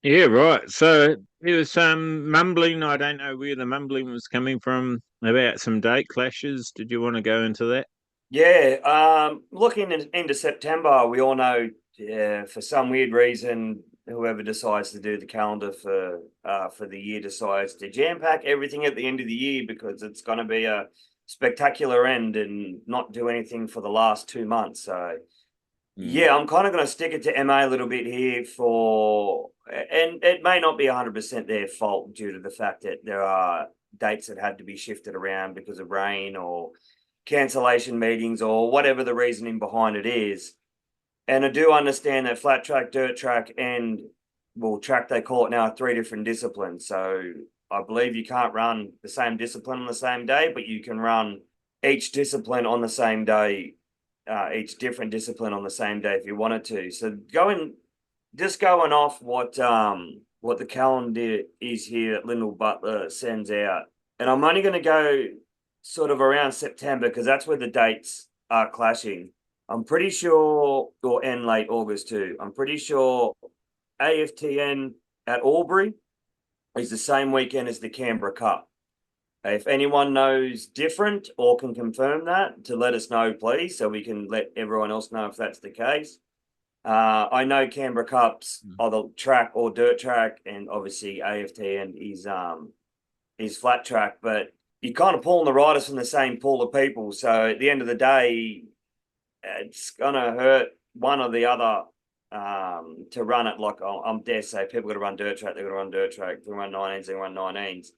yeah, right. So there was some mumbling. I don't know where the mumbling was coming from about some date clashes. Did you want to go into that? Yeah, looking into September, we all know, for some weird reason, whoever decides to do the calendar for the year decides to jam pack everything at the end of the year because it's going to be a spectacular end and not do anything for the last 2 months. So Mm. yeah, I'm kind of going to stick it to MA a little bit here and it may not be 100% their fault due to the fact that there are dates that had to be shifted around because of rain or cancellation meetings or whatever the reasoning behind it is. And I do understand that flat track, dirt track, and track, they call it now, are 3 different disciplines. So I believe you can't run the same discipline on the same day, but you can run each discipline on the same day, each different discipline on the same day if you wanted to. So going off what the calendar is here that Lyndall Butler sends out, and I'm only going to go sort of around September because that's where the dates are clashing. I'm pretty sure, and late August too. I'm pretty sure AFTN at Albury is the same weekend as the Canberra Cup. If anyone knows different or can confirm that, to let us know, please, so we can let everyone else know if that's the case. I know Canberra Cups either track or dirt track, and obviously AFTN is flat track, but you're kind of pulling the riders from the same pool of people. So at the end of the day, it's gonna hurt one or the other to run it. Like I'm dare say, people got to run dirt track, they're gonna run dirt track, they run 19s, they run 19s.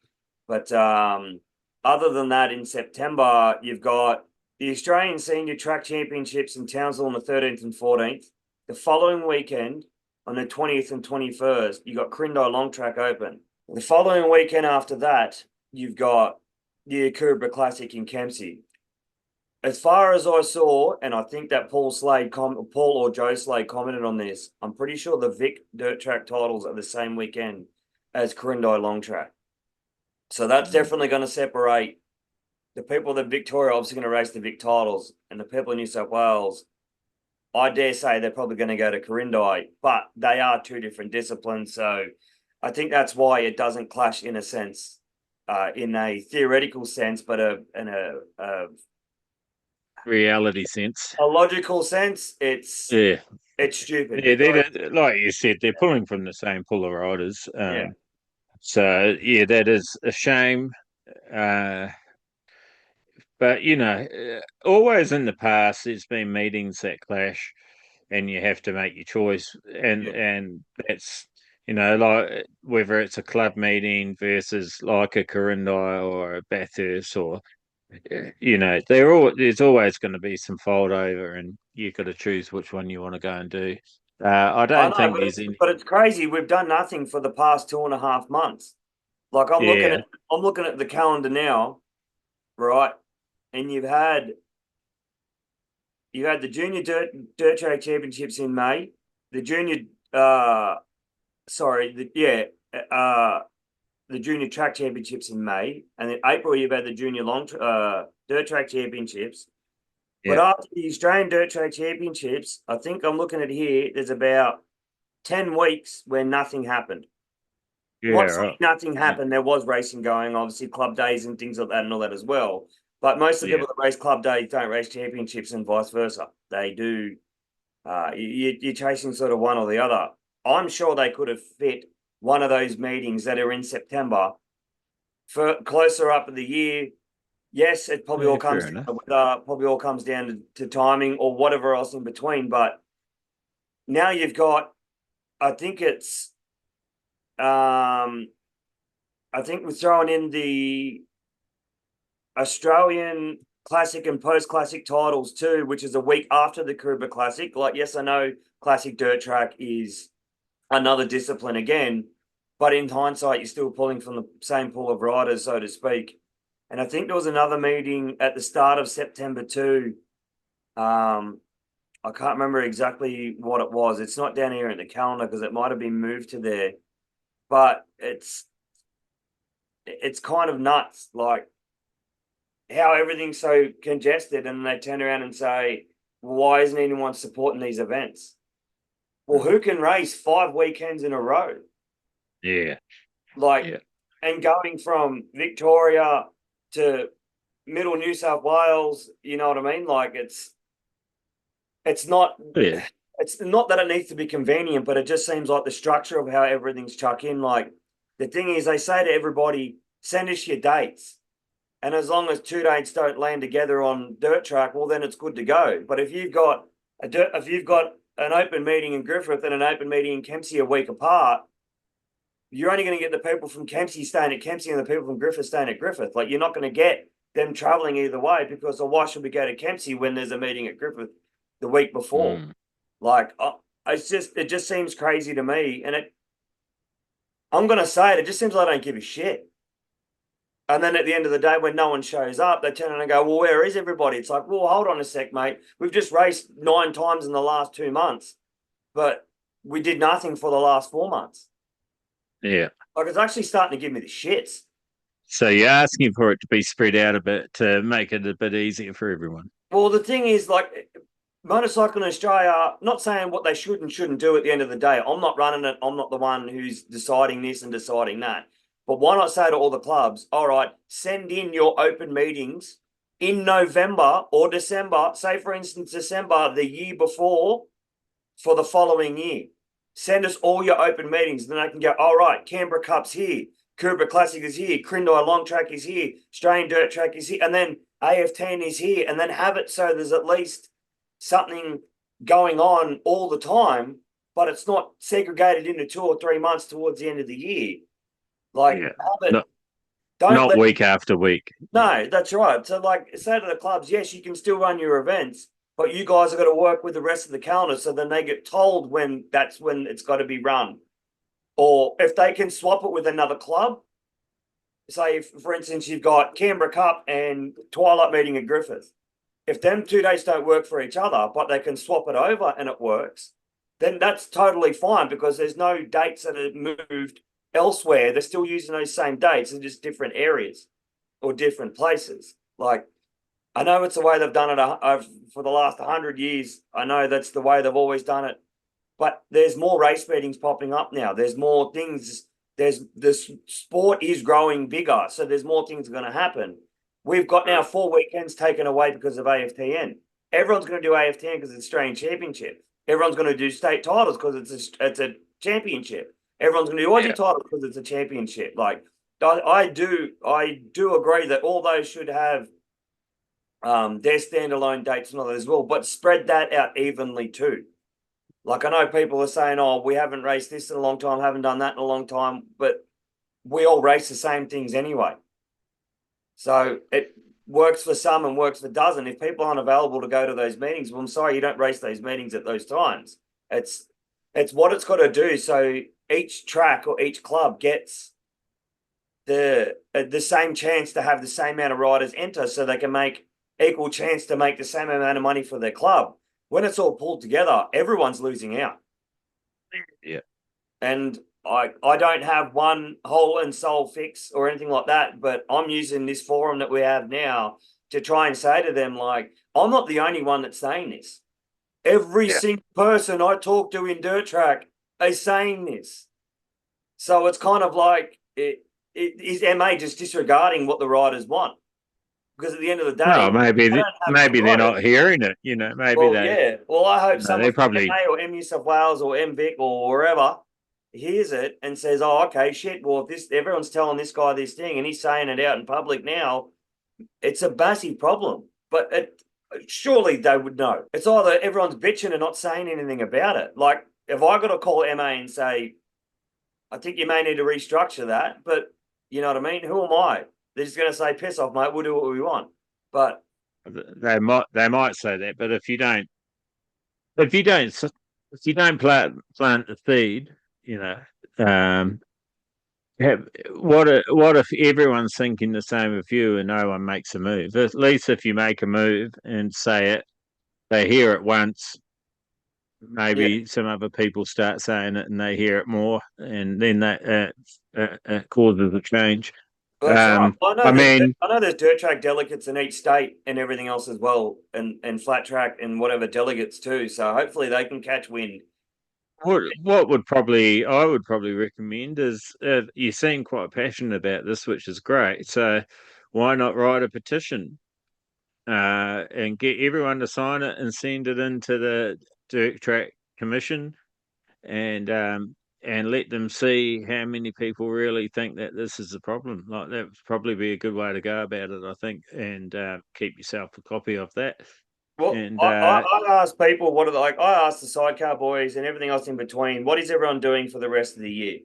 But other than that, in September, you've got the Australian Senior Track Championships in Townsville on the 13th and 14th. The following weekend, on the 20th and 21st, you've got Crindai Long Track Open. The following weekend after that, you've got the Akubra Classic in Kempsey. As far as I saw, and I think that Paul or Joe Slade commented on this, I'm pretty sure the Vic Dirt Track titles are the same weekend as Corindai Long Track. So that's definitely going to separate the people that Victoria obviously going to race the Vic titles, and the people in New South Wales, I dare say they're probably going to go to Corindai, but they are 2 different disciplines. So I think that's why it doesn't clash in a sense, in a theoretical sense, but in a reality sense. A logical sense, it's stupid. Yeah, like you said, they're pulling from the same pool of riders. So yeah, that is a shame. But always in the past, there's been meetings that clash, and you have to make your choice, and that's like whether it's a club meeting versus like a Corindai or a Bathurst or. There's always going to be some fold over, and you've got to choose which one you want to go and do. I don't think there's any. But it's crazy. We've done nothing for the past 2.5 months. Like I'm looking at the calendar now, right? And you've had the Junior Dirt Track Championships in May, the Junior the Junior Track Championships in May, and in April you've had the Junior Dirt Track Championships. Yeah. But after the Australian Dirt Track Championships, I think I'm looking at here, there's about 10 weeks where nothing happened. Nothing happened. There was racing going, obviously club days and things like that and all that as well. But most of the people that race club days don't race championships and vice versa. They do. You're chasing sort of one or the other. I'm sure they could have fit one of those meetings that are in September for closer up of the year. Yes, it probably all comes down to timing or whatever else in between. But now you've got, I think we're throwing in the Australian Classic and post-Classic titles too, which is a week after the Kruger Classic. Like, yes, I know Classic Dirt Track is another discipline again, but in hindsight, you're still pulling from the same pool of riders, so to speak. And I think there was another meeting at the start of September too. I can't remember exactly what it was. It's not down here in the calendar because it might have been moved to there. But it's kind of nuts, like how everything's so congested, and they turn around and say, well, why isn't anyone supporting these events? Well, who can race 5 weekends in a row? Yeah. And going from Victoria to middle New South Wales, you know what I mean? Like it's not it's not that it needs to be convenient, but it just seems like the structure of how everything's chuck in. Like the thing is, they say to everybody, send us your dates. And as long as 2 dates don't land together on dirt track, well, then it's good to go. But if you've got an open meeting in Grifith and an open meeting in Kempsey a week apart, you're only going to get the people from Kempsey staying at Kempsey and the people from Griffith staying at Griffith. Like, you're not going to get them travelling either way because why should we go to Kempsey when there's a meeting at Grifith the week before? Like, it just seems crazy to me. And I'm going to say it just seems like I don't give a shit. And then at the end of the day, when no one shows up, they turn around and go, well, where is everybody? It's like, well, hold on a sec, mate. We've just raced 9 times in the last 2 months, but we did nothing for the last 4 months. Yeah. Like, it's actually starting to give me the shits. So you're asking for it to be spread out a bit to make it a bit easier for everyone. Well, the thing is, like, Motorcycle in Australia, not saying what they should and shouldn't do at the end of the day. I'm not running it. I'm not the one who's deciding this and deciding that. But why not say to all the clubs, all right, send in your open meetings in November or December, say, for instance, December the year before for the following year. Send us all your open meetings. Then I can go, all right, Canberra Cup's here. Coomera Classic is here. Crindai Long Track is here. Australian Dirt Track is here. And then AF10 is here. And then have it so there's at least something going on all the time, but it's not segregated into 2 or 3 months towards the end of the year. Like, have it. Not week after week. No, that's right. So, like, say to the clubs, yes, you can still run your events, but you guys are going to work with the rest of the calendar so then they get told when it's got to be run. Or if they can swap it with another club, say, if, for instance, you've got Canberra Cup and Twilight meeting at Grifith. If them 2 days don't work for each other, but they can swap it over and it works, then that's totally fine because there's no dates that are moved elsewhere. They're still using those same dates in just different areas or different places. Like, I know it's the way they've done it for the last 100 years. I know that's the way they've always done it. But there's more race meetings popping up now. There's more things. This sport is growing bigger, so there's more things going to happen. We've got now 4 weekends taken away because of AFTN. Everyone's going to do AFTN because it's Australian Championship. Everyone's going to do state titles because it's a championship. Everyone's going to do Aussie titles because it's a championship. Like, I do agree that all those should have their standalone dates and all that as well, but spread that out evenly too. Like, I know people are saying, oh, we haven't raced this in a long time, haven't done that in a long time, but we all race the same things anyway. So it works for some and works for dozen. If people aren't available to go to those meetings, well, I'm sorry, you don't race those meetings at those times. It's what it's got to do. So each track or each club gets the same chance to have the same amount of riders enter so they can make equal chance to make the same amount of money for their club. When it's all pulled together, everyone's losing out. Yeah. And I don't have one whole and sole fix or anything like that, but I'm using this forum that we have now to try and say to them, like, I'm not the only one that's saying this. Every single person I talk to in dirt track is saying this. So it's kind of like, is MA just disregarding what the riders want? Because at the end of the day, well, maybe they're not hearing it. You know, maybe Well, I hope someone from probably MA or M New South Wales or MVic or wherever hears it and says, "Oh, okay, shit. Well, if everyone's telling this guy this thing and he's saying it out in public now, it's a massive problem." But surely they would know. It's either everyone's bitching and not saying anything about it. Like, if I got to call MA and say, "I think you may need to restructure that," but you know what I mean? Who am I? They're just going to say, "Piss off, mate. We'll do what we want." But they might say that. But if you don't plant the seed, you know, what if everyone's thinking the same of you and no one makes a move? At least if you make a move and say it, they hear it once. Maybe some other people start saying it and they hear it more, and then that causes a change. Well, I know there's dirt track delegates in each state and everything else as well, and flat track and whatever delegates too. So hopefully they can catch wind. What I would probably recommend is you seem quite passionate about this, which is great. So why not write a petition and get everyone to sign it and send it into the Dirt Track Commission and let them see how many people really think that this is a problem. Like, that would probably be a good way to go about it, I think, and keep yourself a copy of that. Well, and I ask people, what are I ask the sidecar boys and everything else in between, what is everyone doing for the rest of the year?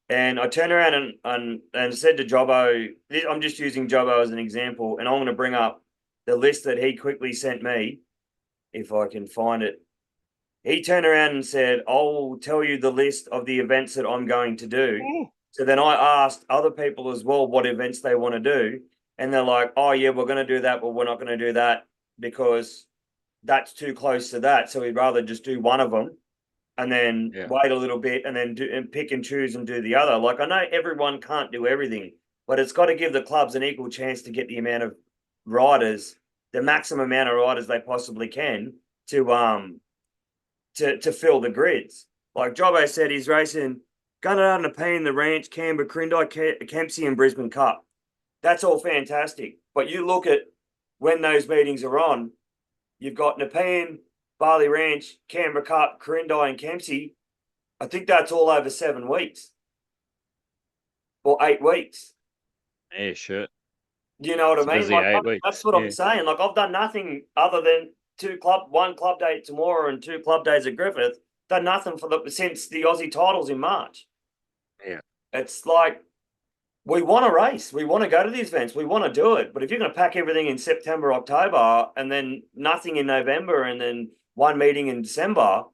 And I turned around and said to Jobbo, I'm just using Jobbo as an example, and I'm going to bring up the list that he quickly sent me, if I can find it. He turned around and said, I'll tell you the list of the events that I'm going to do. So then I asked other people as well what events they want to do. And they're like, oh, yeah, we're going to do that, but we're not going to do that because that's too close to that. So we'd rather just do one of them and then wait a little bit and then do and pick and choose and do the other. Like, I know everyone can't do everything, but it's got to give the clubs an equal chance to get the amount of riders, the maximum amount of riders they possibly can to fill the grids. Like Jobbo said, he's racing Gunnedah and Nepean, the Ranch, Canberra, Quirindi, Kempsey, and Brisbane Cup. That's all fantastic. But you look at when those meetings are on, you've got Nepean, Barley Ranch, Canberra Cup, Quirindi, and Kempsey. I think that's all over 7 weeks or 8 weeks. Yeah, sure. You know what I mean? Busy Like, 8 weeks. that's what I'm saying. Like, I've done nothing other than one club day tomorrow and 2 club days at Griffith. Done nothing since the Aussie titles in March. Yeah. It's like, we want to race. We want to go to these events. We want to do it. But if you're going to pack everything in September, October, and then nothing in November, and then one meeting in December,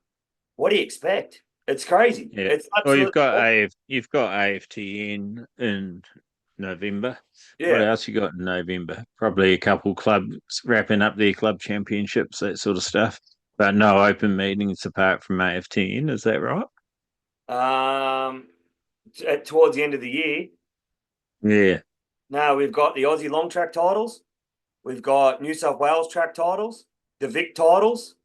what do you expect? It's crazy. Yeah. It's Well, absolutely you've got AFTN in November. yeah. What else you got in November? Probably a couple clubs wrapping up their club championships, that sort of stuff. But no open meetings apart from AFTN. Is that right? Towards the end of the year. Yeah. Now we've got the Aussie long track titles. We've got New South Wales track titles, the Vic titles.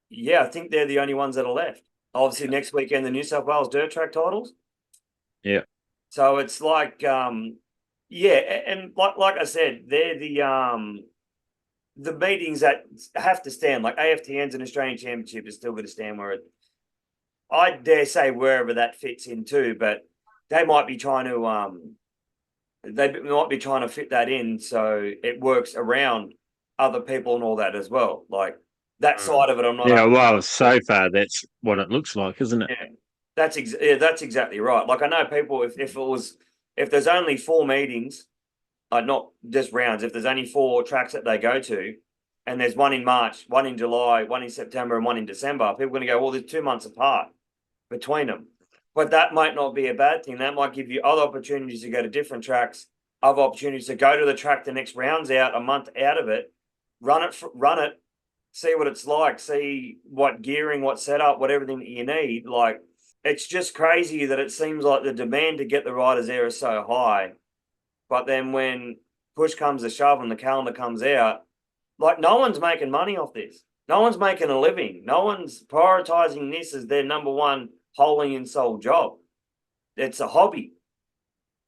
Yeah, I think they're the only ones that are left. Obviously, next weekend, the New South Wales dirt track titles. Yeah. So it's like, and like I said, they're the meetings that have to stand. Like AFTN's an Australian Championship is still going to stand where I dare say wherever that fits in too, but they might be trying to fit that in so it works around other people and all that as well. Like that side of it, I'm not. Yeah, well, so far that's what it looks like, isn't it? Yeah, that's exactly right. Like I know people, if there's only 4 meetings, not just rounds, if there's only 4 tracks that they go to, and there's one in March, one in July, one in September, and one in December, people are going to go, well, there's 2 months apart between them. But that might not be a bad thing. That might give you other opportunities to go to different tracks, other opportunities to go to the track the next round's out, a month out of it, run it, see what it's like, see what gearing, what setup, what everything that you need. Like, it's just crazy that it seems like the demand to get the riders there is so high. But then when push comes to shove and the calendar comes out, like no one's making money off this. No one's making a living. No one's prioritizing this as their number one wholly and sole job. It's a hobby.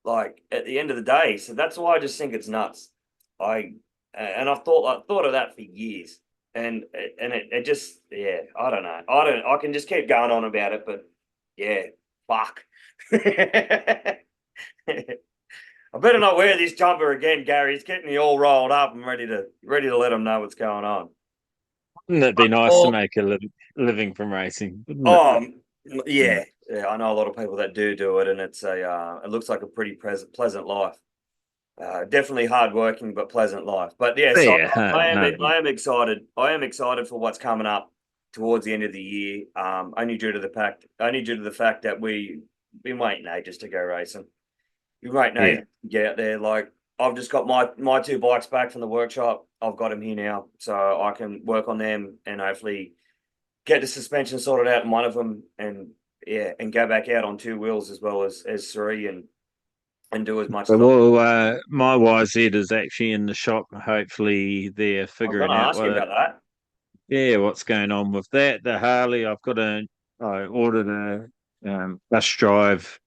Like at the end of the day. So that's why I just think it's nuts. I've thought of that for years. And it just, yeah, I don't know. I can just keep going on about it, but yeah, fuck. I better not wear this jumper again, Gary. It's getting me all rolled up. I'm ready to let them know what's going on. Wouldn't it be nice to make a living from racing? Yeah, I know a lot of people that do it, and it's it looks like a pretty pleasant life. Definitely hardworking, but pleasant life. But yeah, so I am excited. I am excited for what's coming up towards the end of the year. Only due to the fact that we waiting ages to go racing. We waiting ages to get out there. Like I've just got my 2 bikes back from the workshop. I've got them here now, so I can work on them and hopefully get the suspension sorted out in one of them, and go back out on 2 wheels as well as 3 and do as much. Well, my YZ is actually in the shop. Hopefully, they're figuring out what's going on with that. The Harley, I ordered a bus drive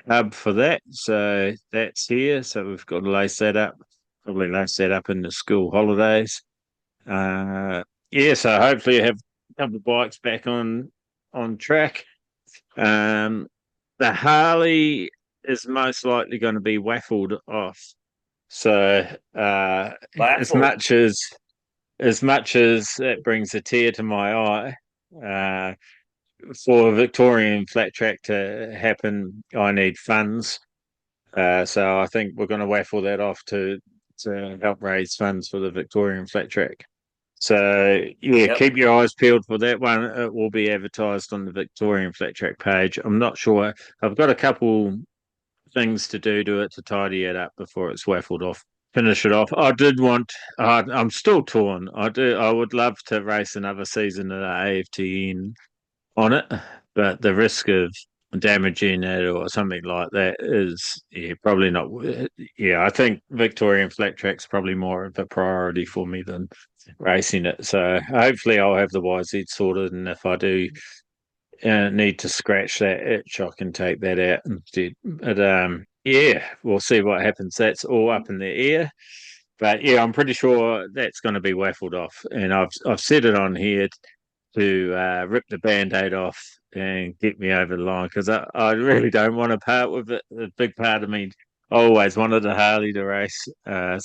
hub for that, so that's here. So we've got to lace that up. Probably lace that up in the school holidays. So hopefully I have a couple of bikes back on track. The Harley is most likely going to be waffled off. So as much as it brings a tear to my eye, for Victorian flat track to happen, I need funds. So I think we're going to waffle that off to help raise funds for the Victorian flat track. So yeah, Yep. keep your eyes peeled for that one. It will be advertised on the Victorian flat track page. I'm not sure. I've got a couple things to do to it to tidy it up before it's waffled off. Finish it off. I did want. I'm still torn. I would love to race another season at AFTN on it, but the risk of damaging it or something like that is probably not. Yeah, I think Victorian flat track's probably more of a priority for me than racing it. So hopefully I'll have the YZ sorted, and if I do need to scratch that itch, I can take that out instead. But yeah, we'll see what happens. That's all up in the air. But yeah, I'm pretty sure that's going to be waffled off, and I've set it on here to rip the band-aid off and get me over the line because I really don't want to part with it. A big part of me always wanted a Harley to race. And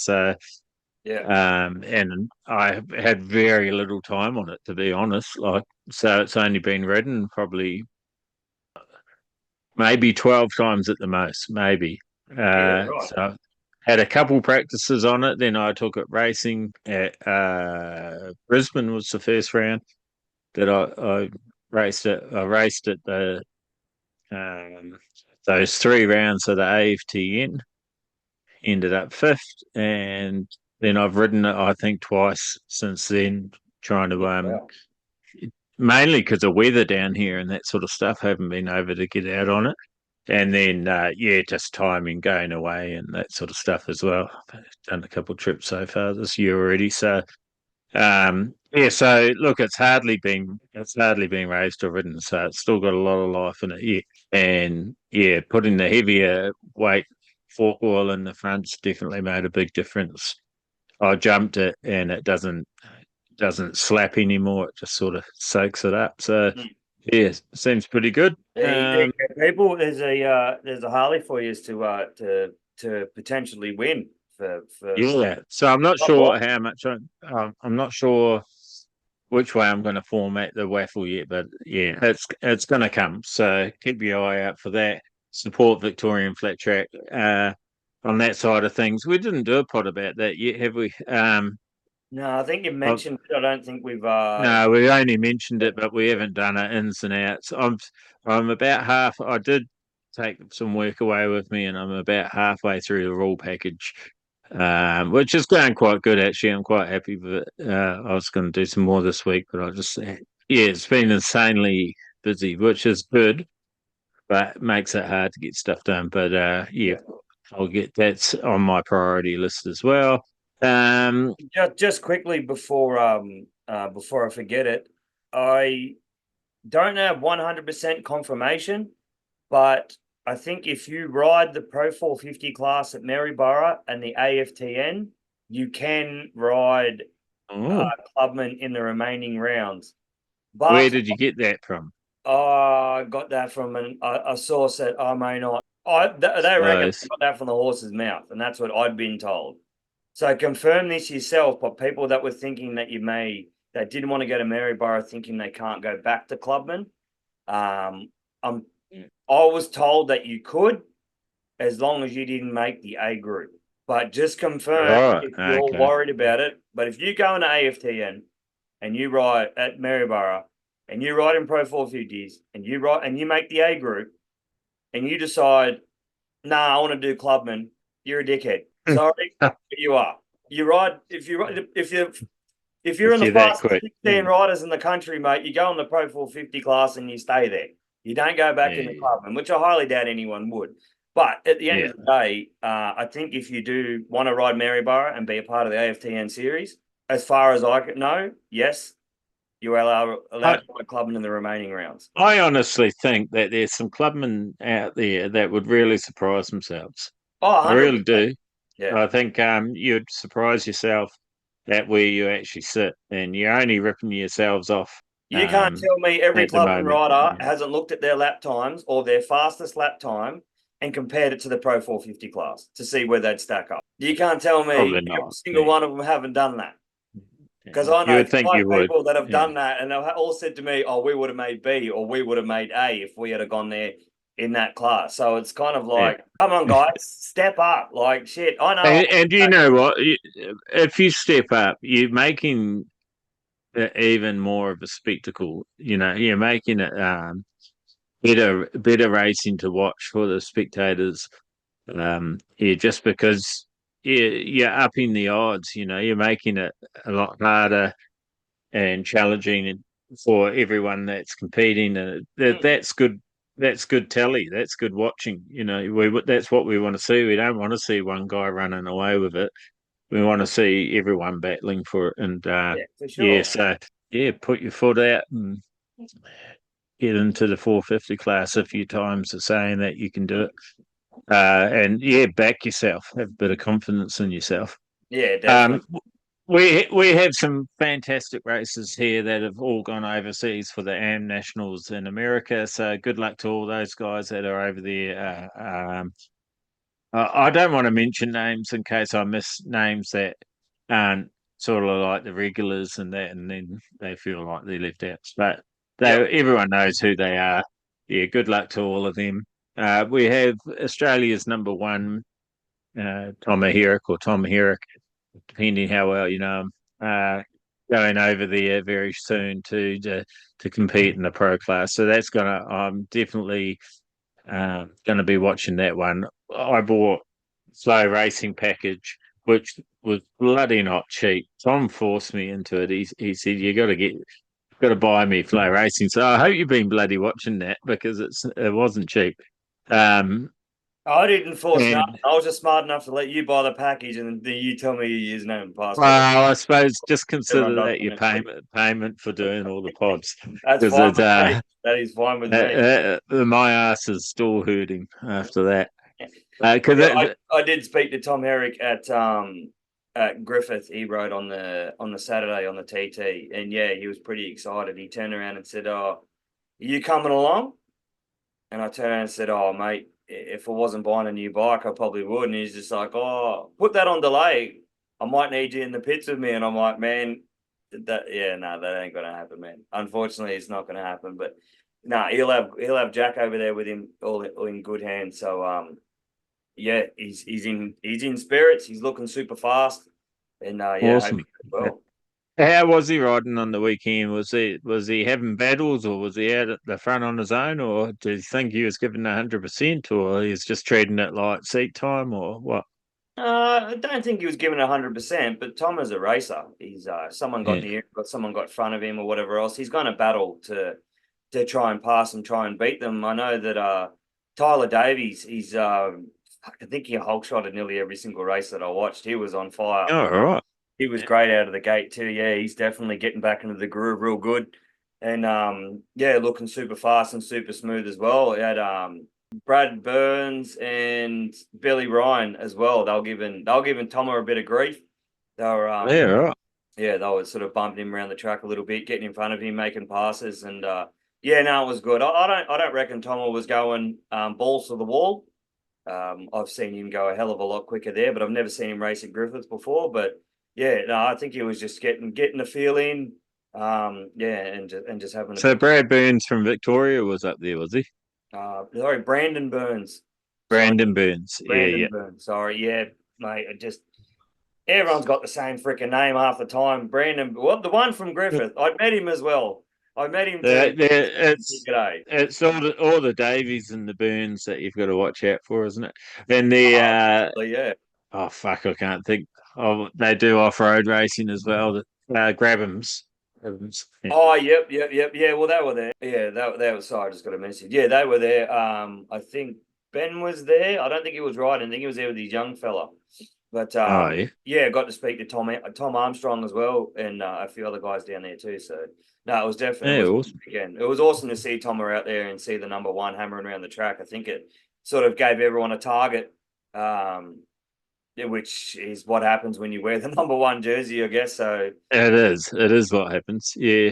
I had very little time on it, to be honest. So it's only been ridden probably maybe 12 times at the most, maybe. Yeah, right. So had a couple practices on it. Then I took it racing at Brisbane was the first round that I raced it. I raced it um, those 3 rounds of the AFTN, ended up fifth, and then I've ridden it I think twice since then, trying to Wow. mainly because of weather down here and that sort of stuff. Haven't been able to get out on it, and then yeah, just timing going away and that sort of stuff as well. I've done a couple of trips so far this year already, so yeah, so look, it's hardly been raised or ridden, so it's still got a lot of life in it. Yeah, and yeah, putting the heavier weight fork oil in the front's definitely made a big difference. I jumped it, and it doesn't slap anymore. It just sort of soaks it up. So yeah, seems pretty good. There you go, people. There's a Harley for you to potentially win for Yeah, so I'm not not sure what. how much I'm not sure which way I'm going to format the waffle yet, but yeah, it's going to come. So keep your eye out for that. Support Victorian flat track on that side of things. We didn't do a pod about that yet, have we? No, I think you I, mentioned it. I don't think we've no, we only mentioned it, but we haven't done it ins and outs. I'm about half. I did take some work away with me, and I'm about halfway through the rule package, which is going quite good actually. I'm quite happy with it. I was going to do some more this week, but I just yeah, it's been insanely busy, which is good, but makes it hard to get stuff done. But yeah, I'll get that's on my priority list as well. just quickly before I forget it, I don't have 100% confirmation, but I think if you ride the Pro 450 class at Maryborough and the AFTN, you can ride Clubman in the remaining rounds. But Where did you get that from? I got that from a source that I may not. They reckon I got that from the horse's mouth, and that's what I'd been told. So confirm this yourself. But people that were thinking that that didn't want to go to Maryborough, thinking they can't go back to Clubman, I was told that you could, as long as you didn't make the A group. But just confirm if you're worried about it. But if you go into AFTN and you ride at Maryborough and you ride in Pro 450s and you make the A group and you decide, nah, I want to do Clubman, you're a dickhead. Sorry, but you are. You ride if you're in the fastest 16 riders in the country, mate. You go in the Pro 450 class and you stay there. You don't go back in the Clubman, which I highly doubt anyone would. But at the end of the day, I think if you do want to ride Maryborough and be a part of the AFTN series, as far as I know, yes, you are allowed to ride Clubman in the remaining rounds. I honestly think that there's some clubmen out there that would really surprise themselves. Oh, 100%. I really do. Yeah. I think you'd surprise yourself at where you actually sit, and you're only ripping yourselves off. You can't tell me every Clubman rider hasn't looked at their lap times or their fastest lap time and compared it to the Pro 450 class to see where they'd stack up. You can't tell me every single one of them haven't done that. Because I You know would think five you would. people that have Yeah. done that, and they've all said to me, "Oh, we would have made B or we would have made A if we had have gone there in that class." So it's kind of Yeah. like, come on, guys, step up. Like shit, I know. And you know what? If you step up, you're making it even more of a spectacle. You know, you're making it better racing to watch for the spectators. Yeah, just because you're upping the odds. You know, you're making it a lot harder and challenging for everyone that's competing, and that's good. That's good telly. That's good watching. You know, that's what we want to see. We don't want to see one guy running away with it. We want to see everyone battling for it. And Yeah, for yeah, sure. so yeah, put your foot out and get into the 450 class a few times, saying that you can do it. And yeah, back yourself. Have a bit of confidence in yourself. Yeah, Um, definitely. we have some fantastic races here that have all gone overseas for the AM Nationals in America. So good luck to all those guys that are over there. I don't want to mention names in case I miss names that aren't sort of like the regulars and that, and then they feel like they're left out. But Yep. everyone knows who they are. Yeah, good luck to all of them. We have Australia's number one, Tom Herrick or Tom Herrick, depending how well you know him, going over there very soon to compete in the pro class. So that's gonna I'm definitely gonna be watching that one. I bought slow racing package, which was bloody not cheap. Tom forced me into it. He said you got to buy me flow racing. So I hope you've been bloody watching that because it wasn't cheap. Um, I didn't force nothing. and I was just smart enough to let you buy the package, and then you tell me your username and password. well, I suppose just Everyone consider does that it your next week. payment for doing all the pods That's because fine it's with me. That is fine with me. my ass is still hurting after that Well, because yeah, I did speak to Tom Herrick at Grifith. He rode on the Saturday on the TT, and yeah, he was pretty excited. He turned around and said, "Oh, are you coming along?" And I turned around and said, "Oh, mate, if I wasn't buying a new bike, I probably would." And he's just like, "Oh, put that on delay. I might need you in the pits with me." And I'm like, "Man, yeah, no, that ain't gonna happen, man. Unfortunately, it's not gonna happen." But no, he'll have Jack over there with him, all in good hands. So yeah, he's in spirits. He's looking super fast, and yeah, I hope he awesome. does well. How was he riding on the weekend? Was he having battles, or was he out at the front on his own, or do you think he was giving 100%, or he's just treating it like seat time, or what? I don't think he was given 100%, but Tom is a racer. He's someone got Yeah. near, got someone got front of him or whatever else. He's going to battle to try and pass and try and beat them. I know that Tyler Davies, I think he Hulk shot at nearly every single race that I watched. He was on fire. Oh, all right. He was great out of the gate too. Yeah, he's definitely getting back into the groove real good, and yeah, looking super fast and super smooth as well. He had Brad Burns and Billy Ryan as well. They were giving Tomo a bit of grief. They were Yeah, all right. yeah, they were sort of bumping him around the track a little bit, getting in front of him, making passes, and yeah, no, it was good. I don't reckon Tomo was going balls to the wall. I've seen him go a hell of a lot quicker there, but I've never seen him race at Griffith before. But yeah, no, I think he was just getting the feel in. Yeah, and just having a So good. Brad Burns from Victoria was up there, was he? Sorry, Brandon Burns. Sorry, Brandon Burns. Yeah, Brandon yeah. Burns. Sorry, yeah, mate. Everyone's got the same freaking name half the time. Brandon, well, the one from Griffith. I met him as well. I met him too. It's G'day. it's all the Davies and the Burns that you've got to watch out for, isn't it? And the So yeah. oh fuck, I can't think. Oh, they do off road racing as well. The Grabhams. Grabhams. Yeah. Oh, yep. Yeah, well, they were there. Yeah, that was. Sorry, I just got a message. Yeah, they were there. I think Ben was there. I don't think he was riding. I think he was there with his young fella. But Oh yeah. yeah, got to speak to Tom Armstrong as well, and a few other guys down there too. So no, it was definitely Yeah, it was awesome. again. It was awesome to see Tom out there and see the number one hammering around the track. I think it sort of gave everyone a target. Yeah, which is what happens when you wear the number one jersey, I guess. So It is. It is what happens. Yeah.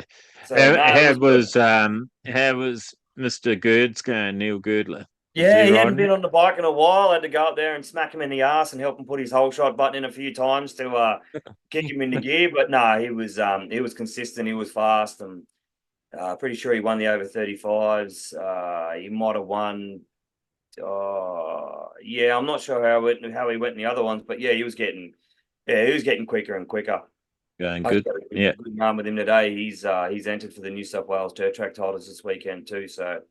no, it was good. How was Mr. Girds going, Neil Girdler? Was Yeah, he he hadn't riding been it? on the bike in a while. I had to go up there and smack him in the ass and help him put his whole shot button in a few times to kick him into gear. But no, he was consistent. He was fast, and pretty sure he won the over 35s. He might have won. Yeah, I'm not sure how he went in the other ones, but he was getting quicker and quicker. Going I good. had a Yeah. good run with him today. He's entered for the New South Wales Dirt Track titles this weekend too. So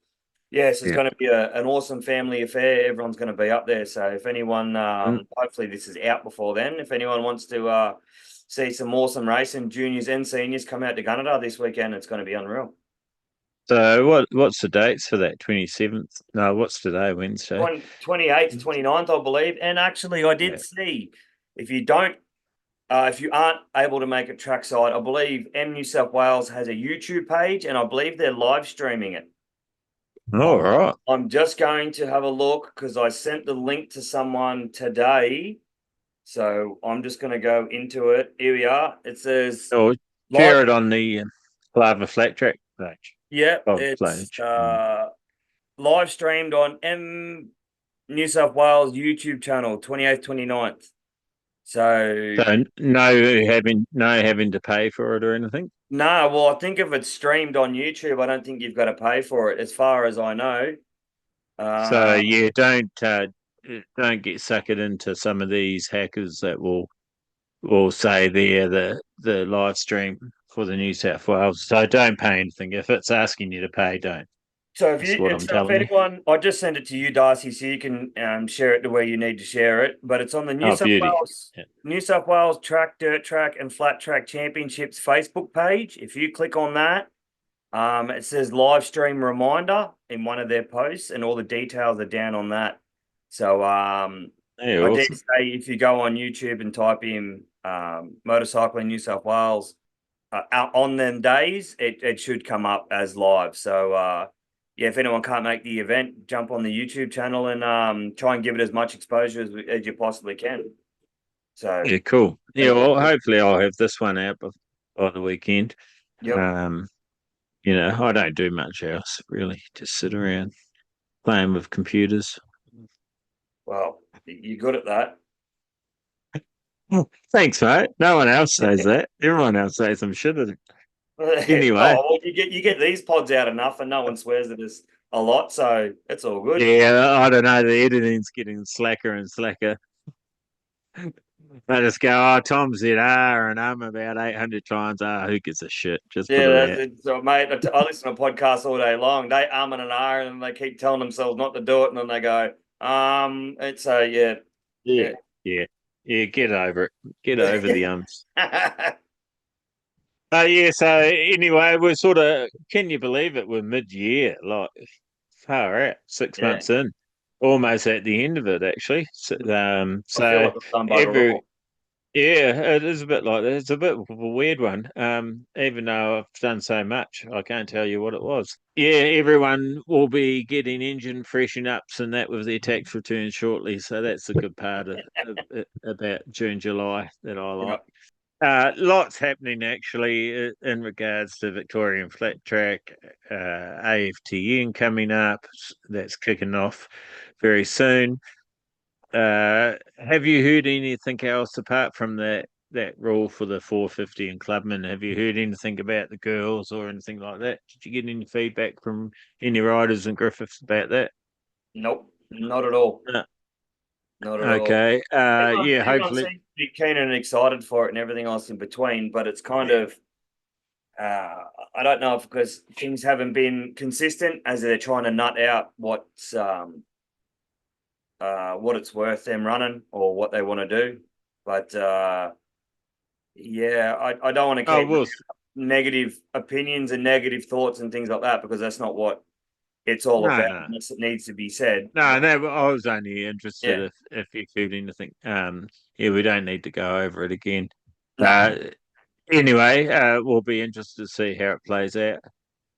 yes, it's Yeah. going to be an awesome family affair. Everyone's going to be up there. So if anyone, Mm. hopefully this is out before then. If anyone wants to see some awesome racing, juniors and seniors, come out to Gunnedah this weekend. It's going to be unreal. So what's the dates for that? 27th? No, what's today? Wednesday. 28th, 29th, I believe. And actually, I did Yeah. see if you don't, if you aren't able to make it trackside, I believe M New South Wales has a YouTube page, and I believe they're live streaming it. All right. I'm just going to have a look because I sent the link to someone today. So I'm just going to go into it. Here we are. It says Or live. share it on the Lava Flat Track page. Yeah, Oh, it's page. live streamed on M New South Wales YouTube channel, 28th, 29th. So So no having to pay for it or anything. no, well, I think if it's streamed on YouTube, I don't think you've got to pay for it, as far as I know. So yeah, don't get suckered into some of these hackers that will say they're the live stream for the New South Wales. So don't pay anything. If it's asking you to pay, don't. So That's what I'm if telling you. anyone, I just send it to you, Darcy, so you can share it to where you need to share it. But it's on the Oh, beauty. Yeah. New South Wales Track, Dirt Track, and Flat Track Championships Facebook page. If you click on that, it says live stream reminder in one of their posts, and all the details are down on that. So Yeah, I dare awesome. say if you go on YouTube and type in motorcycling New South Wales out on them days, it should come up as live. So yeah, if anyone can't make the event, jump on the YouTube channel and try and give it as much exposure as you possibly can. So Yeah, cool. Yeah, well, hopefully I'll have this one out by the weekend. yep. I don't do much else really. Just sit around playing with computers. Well, you're good at that. Oh, thanks, mate. No one else says that. Everyone else says I'm shit at it. Anyway, well, you get these pods out enough, and no one swears at us a lot, so it's all good. yeah, I don't know. The editing's getting slacker and slacker. I just go, oh, Tom said and I'm about 800 times. Who gives a shit? Just put Yeah, it that's out. it. So, mate, I listen to podcasts all day long. They and and they keep telling themselves not to do it, and then they go, it's yeah, Yeah, yeah, yeah. Get over it. Get over the ums. yeah. Yeah. So anyway, we're sort of. Can you believe it? We're mid-year, like far out, 6 months in, almost at the end of it, actually. So, I feel so like I've done bugger every all. Yeah, it is a bit like that. It's a bit of a weird one. Even though I've done so much, I can't tell you what it was. Yeah, everyone will be getting engine freshen ups and that with their tax return shortly. So that's the good part of about June, July that I Yeah. like. Lots happening actually in regards to Victorian Flat Track, AFTN coming up. That's kicking off very soon. Have you heard anything else apart from that rule for the 450 and clubmen? Have you heard anything about the girls or anything like that? Did you get any feedback from any riders and Griffiths about that? Nope, not at all. No. Not at all. Okay. Yeah. Everyone Hopefully. seems to be keen and excited for it and everything else in between, but it's kind of I don't know if because things haven't been consistent as they're trying to nut out what it's worth them running or what they want to do. But yeah, I don't want to Oh, keep well. negative opinions and negative thoughts and things like that because that's not what it's all No, about no. unless it needs to be said. No, no, I was only interested Yeah. if you heard anything. Yeah, we don't need to go over it again. No. Anyway, we'll be interested to see how it plays out.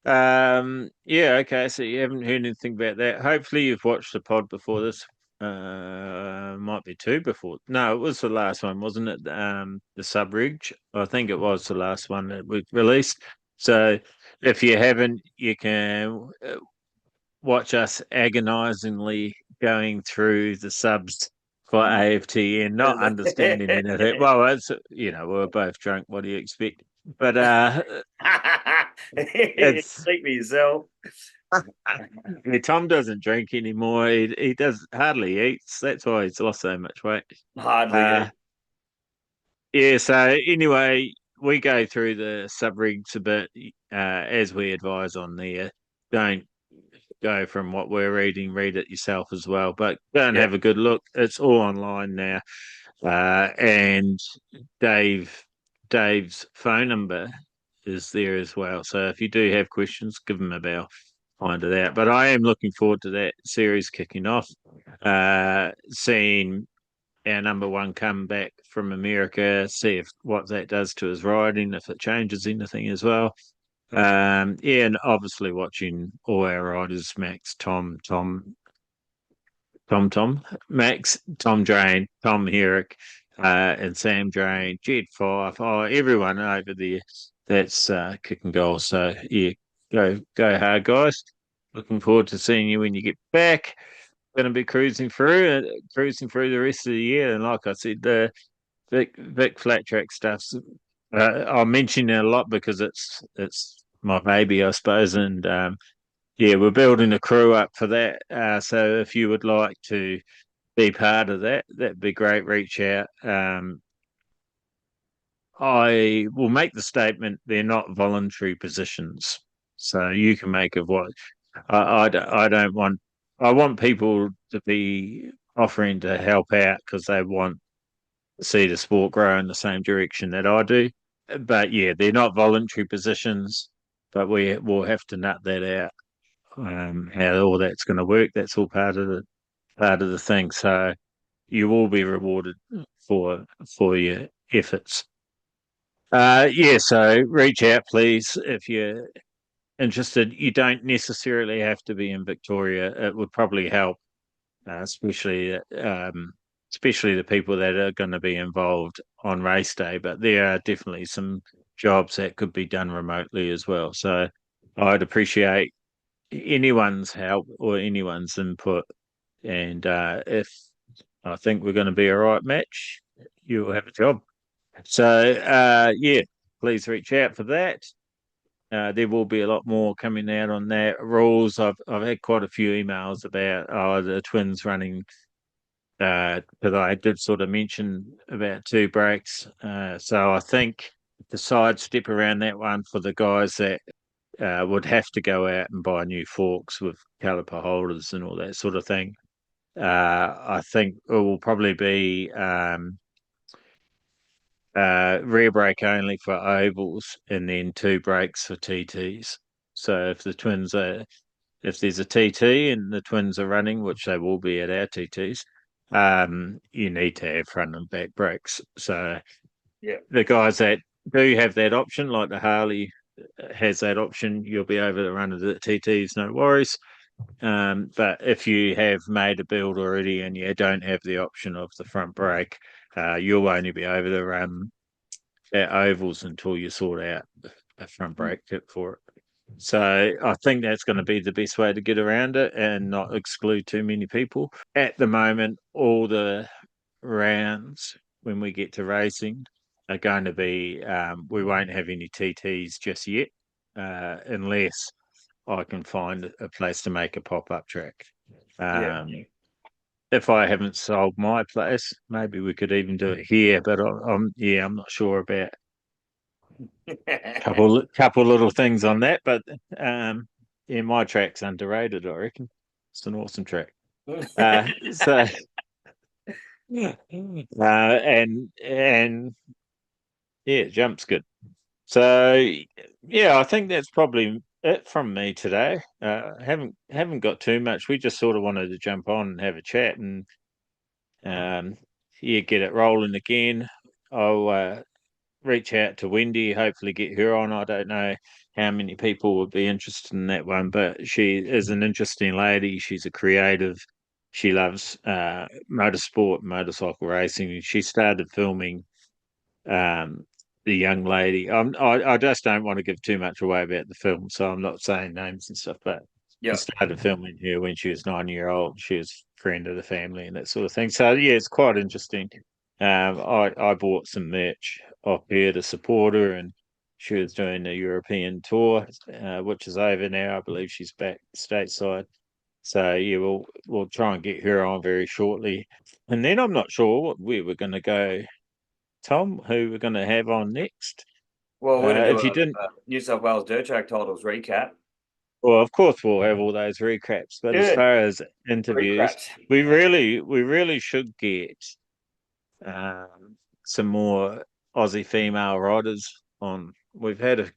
Yeah, okay. So you haven't heard anything about that. Hopefully, you've watched the pod before this. Might be two before. No, it was the last one, wasn't it? The subridge. I think it was the last one that we released. So if you haven't, you can watch us agonisingly going through the subs for AFTN, not understanding anything. Well, it's we're both drunk. What do you expect? But it's Speak for yourself. Tom doesn't drink anymore. He does hardly eats. That's why he's lost so much weight. Hardly. Yeah. So anyway, we go through the sub rigs a bit as we advise on there. Don't go from what we're reading. Read it yourself as well. But go and Yep. have a good look. It's all online now. And Dave's phone number is there as well. So if you do have questions, give him a bell. Find it out. But I am looking forward to that series kicking off. Seeing our number one come back from America, see if what that does to his riding, if it changes anything as well. Yeah, and obviously watching all our riders, Max, Max, Tom Drain, Tom Herrick, and Sam Drain, Jed Fife, everyone over there that's kicking goals. So yeah, go hard, guys. Looking forward to seeing you when you get back. Going to be cruising through the rest of the year, and like I said, the Vic flat track stuff's. I'll mention it a lot because it's my baby, I suppose, and yeah, we're building a crew up for that. So if you would like to be part of that, that'd be great. Reach out. I will make the statement they're not voluntary positions, so you can make of what I don't want. I want people to be offering to help out because they want to see the sport grow in the same direction that I do. But yeah, they're not voluntary positions, but we will have to nut that out. How all that's going to work. That's all part of the thing. So you will be rewarded for your efforts. Yeah, so reach out, please, if you're interested. You don't necessarily have to be in Victoria. It would probably help, especially the people that are going to be involved on race day. But there are definitely some jobs that could be done remotely as well. So I'd appreciate anyone's help or anyone's input. And if I think we're going to be a right match, you'll have a job. So yeah, please reach out for that. There will be a lot more coming out on that rules. I've had quite a few emails about the twins running because I did sort of mention about two breaks. So I think the sidestep around that one for the guys that would have to go out and buy new forks with caliper holders and all that sort of thing. I think it will probably be rear brake only for ovals and then two brakes for TTs. So if there's a TT and the twins are running, which they will be at our TTs, you need to have front and back brakes. So Yeah. the guys that do have that option, like the Harley has that option, you'll be able to run the TTs, no worries. But if you have made a build already and you don't have the option of the front brake, you'll only be able to run at ovals until you sort out a front brake kit for it. So I think that's going to be the best way to get around it and not exclude too many people. At the moment, all the rounds when we get to racing are going to be we won't have any TTs just yet unless I can find a place to make a pop-up track. Yeah. If I haven't sold my place, maybe we could even do it here. But I'm not sure about couple little things on that. But yeah, my track's underrated. I reckon it's an awesome track. So and yeah, jump's good. So yeah, I think that's probably it from me today. Haven't got too much. We just sort of wanted to jump on and have a chat and yeah, get it rolling again. I'll reach out to Wendy, hopefully get her on. I don't know how many people would be interested in that one, but she is an interesting lady. She's a creative. She loves motorsport, motorcycle racing. She started filming the young lady. I just don't want to give too much away about the film, so I'm not saying names and stuff. But Yeah. started filming her when she was 9 year old. She was a friend of the family and that sort of thing. So yeah, it's quite interesting. I bought some merch off her to support her, and she was doing a European tour, which is over now. I believe she's back stateside. So yeah, we'll try and get her on very shortly. And then I'm not sure where we're going to go, Tom. Who we're going to have on next? Well, we're going to do If you didn't, a New South Wales Dirt Track titles recap. well, of course we'll have all those recaps. But as Yeah, far as interviews, recaps. we really should get some more Aussie female riders on. We've had a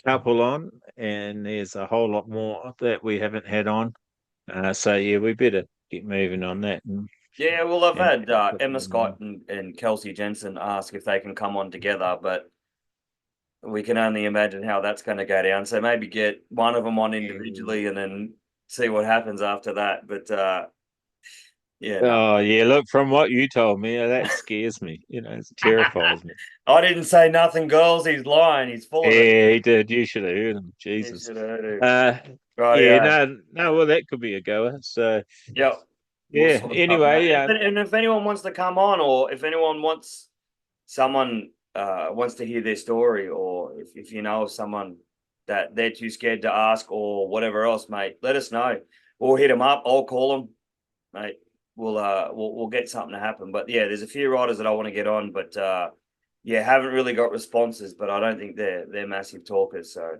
couple on, and there's a whole lot more that we haven't had on. So yeah, we better get moving on that. Yeah, well, I've And had Emma Scott and Kelsey Jensen ask if they can come on together, but we can only imagine how that's going to go down. So maybe get one of them on individually and then see what happens after that. But yeah, no. Oh yeah, look, from what you told me, that scares me. It terrifies me. I didn't say nothing, girls. He's lying. He's full of it. Yeah, he did. You should have heard him. You Jesus. should have heard him. Uh, Right, yeah, yeah. no. Well, that could be a goer. So Yep. We'll yeah. sort something out. Anyway, And if anyone wants to come on, or if anyone wants someone wants to hear their story, or if you know of someone that they're too scared to ask or whatever else, mate, let us know. We'll hit them up. I'll call them, mate. We'll get something to happen. But yeah, there's a few riders that I want to get on, but yeah, haven't really got responses. But I don't think they're massive talkers. So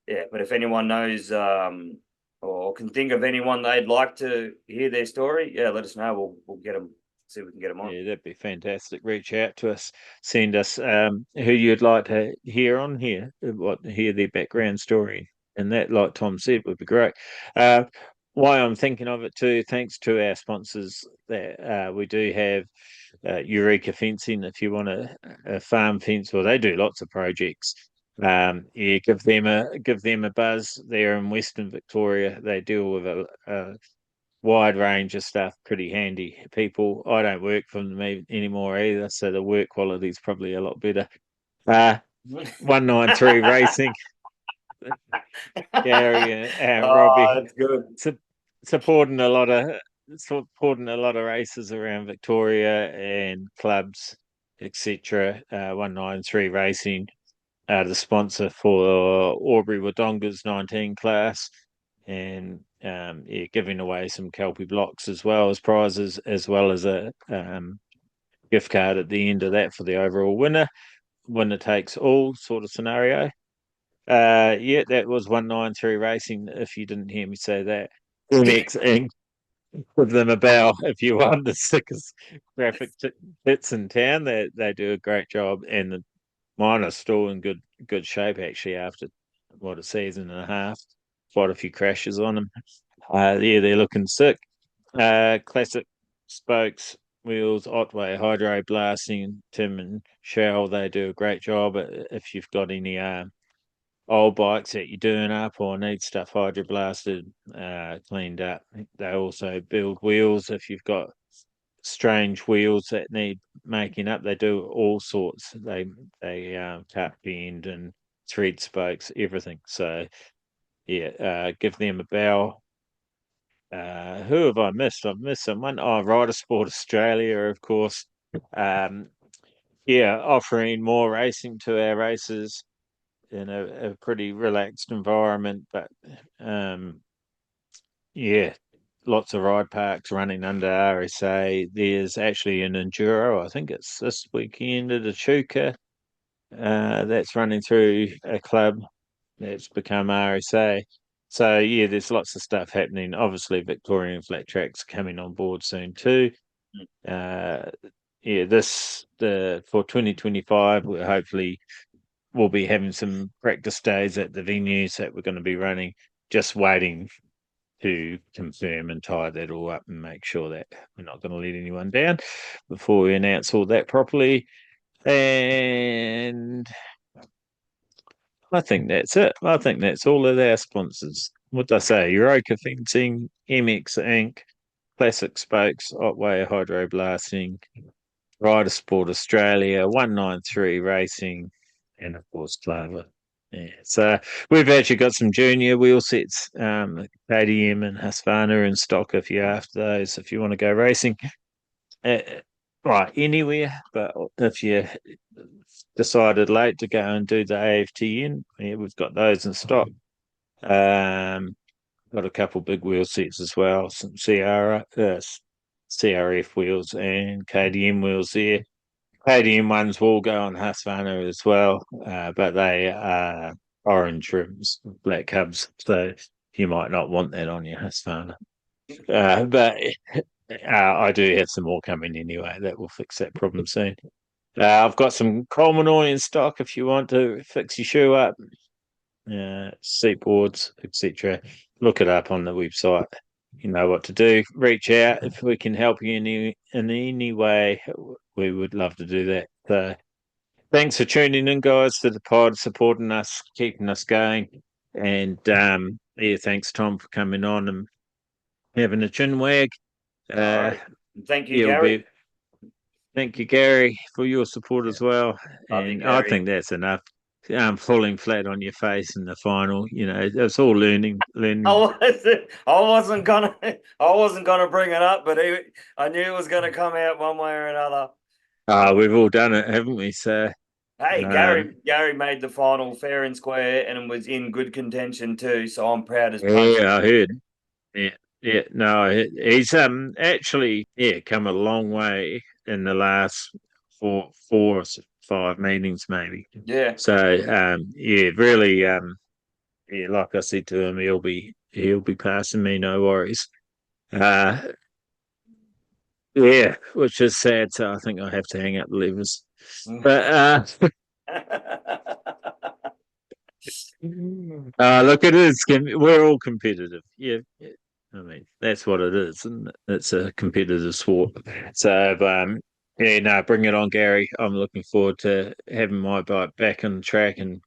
yeah, but if anyone knows or can think of anyone they'd like to hear their story, yeah, let us know. We'll get them. See if we can get them on. yeah, that'd be fantastic. Reach out to us, send us who you'd like to hear on here, hear their background story, and that, like Tom said, would be great. Why I'm thinking of it too, thanks to our sponsors, that we do have Eureka Fencing. If you want a farm fence, well, they do lots of projects. Yeah, give them a buzz. They're in Western Victoria. They deal with a wide range of stuff, pretty handy people. I don't work for them anymore either, so the work quality is probably a lot better. 193 Racing, Gary and Robbie, That's good. supporting a lot of races around Victoria and clubs, etc. 193 Racing, the sponsor for Aubrey Wodonga's 19 class, and yeah, giving away some Kelpie blocks as well as prizes, as well as a gift card at the end of that for the overall winner takes all sort of scenario. Yeah, that was 193 Racing. If you didn't hear me say that, MX Inc. Give them a bell if you want the sickest graphic hits in town. They do a great job, and mine are still in good shape actually after a season and a half. Quite a few crashes on them. Yeah, they're looking sick. Classic spokes, wheels, Otway, hydro blasting, Tim and Cheryl, they do a great job. If you've got any old bikes that you're doing up or need stuff hydro blasted, cleaned up, they also build wheels. If you've got strange wheels that need making up, they do all sorts. They cut, bend, and thread spokes, everything. So yeah, give them a bell. Who have I missed? I've missed someone. Oh, Rider Sport Australia, of course. Yeah, offering more racing to our races in a pretty relaxed environment, but yeah, lots of ride parks running under RSA. There's actually an enduro. I think it's this weekend at Echuca. That's running through a club that's become RSA. So yeah, there's lots of stuff happening. Obviously, Victorian Flat Track's coming on board soon too. Yeah, for 2025, we'll be having some practice days at the venues that we're going to be running. Just waiting to confirm and tie that all up and make sure that we're not going to let anyone down before we announce all that properly. And I think that's it. I think that's all of our sponsors. What did I say? Euroka Fencing, MX Inc., Classic Spokes, Otway Hydro Blasting, Rider Sport Australia, 193 Racing, and of course Clover. Yeah, so we've actually got some junior wheel sets, KDM and Husqvarna in stock if you're after those, if you want to go racing. Uh, right, anywhere, but if you decided late to go and do the AFTN, yeah, we've got those in stock. Got a couple big wheel sets as well, some CRF wheels and KDM wheels there. KDM ones will go on Husqvarna as well, but they are orange rims, black cubs, so you might not want that on your Husqvarna. But I do have some more coming anyway. That will fix that problem soon. I've got some Coleman oil in stock if you want to fix your shoe up, seat boards, etc. Look it up on the website. You know what to do. Reach out if we can help you in any way. We would love to do that. So, thanks for tuning in, guys, to the pod, supporting us, keeping us going, and yeah, thanks Tom for coming on and having a chin wag. Alright. Thank you, Yeah, Gary. thank you, Gary, for your support as well. Love you, And I Gary. think that's enough. Falling flat on your face in the final, it's all learning. I wasn't gonna bring it up, but I knew it was gonna come out one way or another. We've all done it, haven't we? So, Hey, Gary made the final fair and square and was in good contention too, so I'm proud as punch. yeah, I heard. Yeah, no, he's actually come a long way in the last 4 or 5 meetings maybe. Yeah. So really like I said to him, he'll be passing me, no worries. Yeah, which is sad. So I think I have to hang up the levers. But look, it is. We're all competitive. Yeah, I mean that's what it is, and it's a competitive sport. So, yeah, no, bring it on, Gary. I'm looking forward to having my bike back on the track, and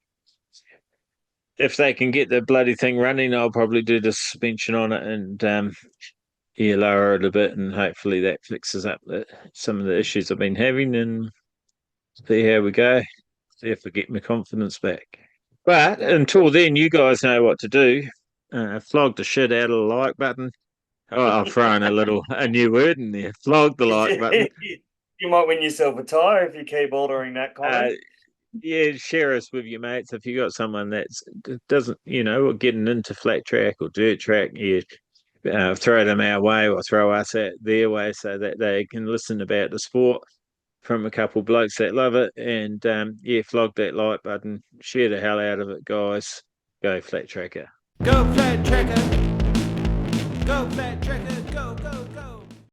if they can get the bloody thing running, I'll probably do the suspension on it and lower it a bit, and hopefully that fixes up some of the issues I've been having, and see how we go. See if I get my confidence back. But until then, you guys know what to do. Flog the shit out of the like button. Oh, I'll throw in a new word in there. Flog the like button. You might win yourself a tire if you keep ordering that comment. Yeah, share us with your mates if you got someone that doesn't, getting into flat track or dirt track. Yeah, throw them our way or throw us at their way so that they can listen about the sport from a couple blokes that love it. And flog that like button, share the hell out of it, guys. Go flat tracker. Go flat tracker. Go flat tracker. Go, go, go.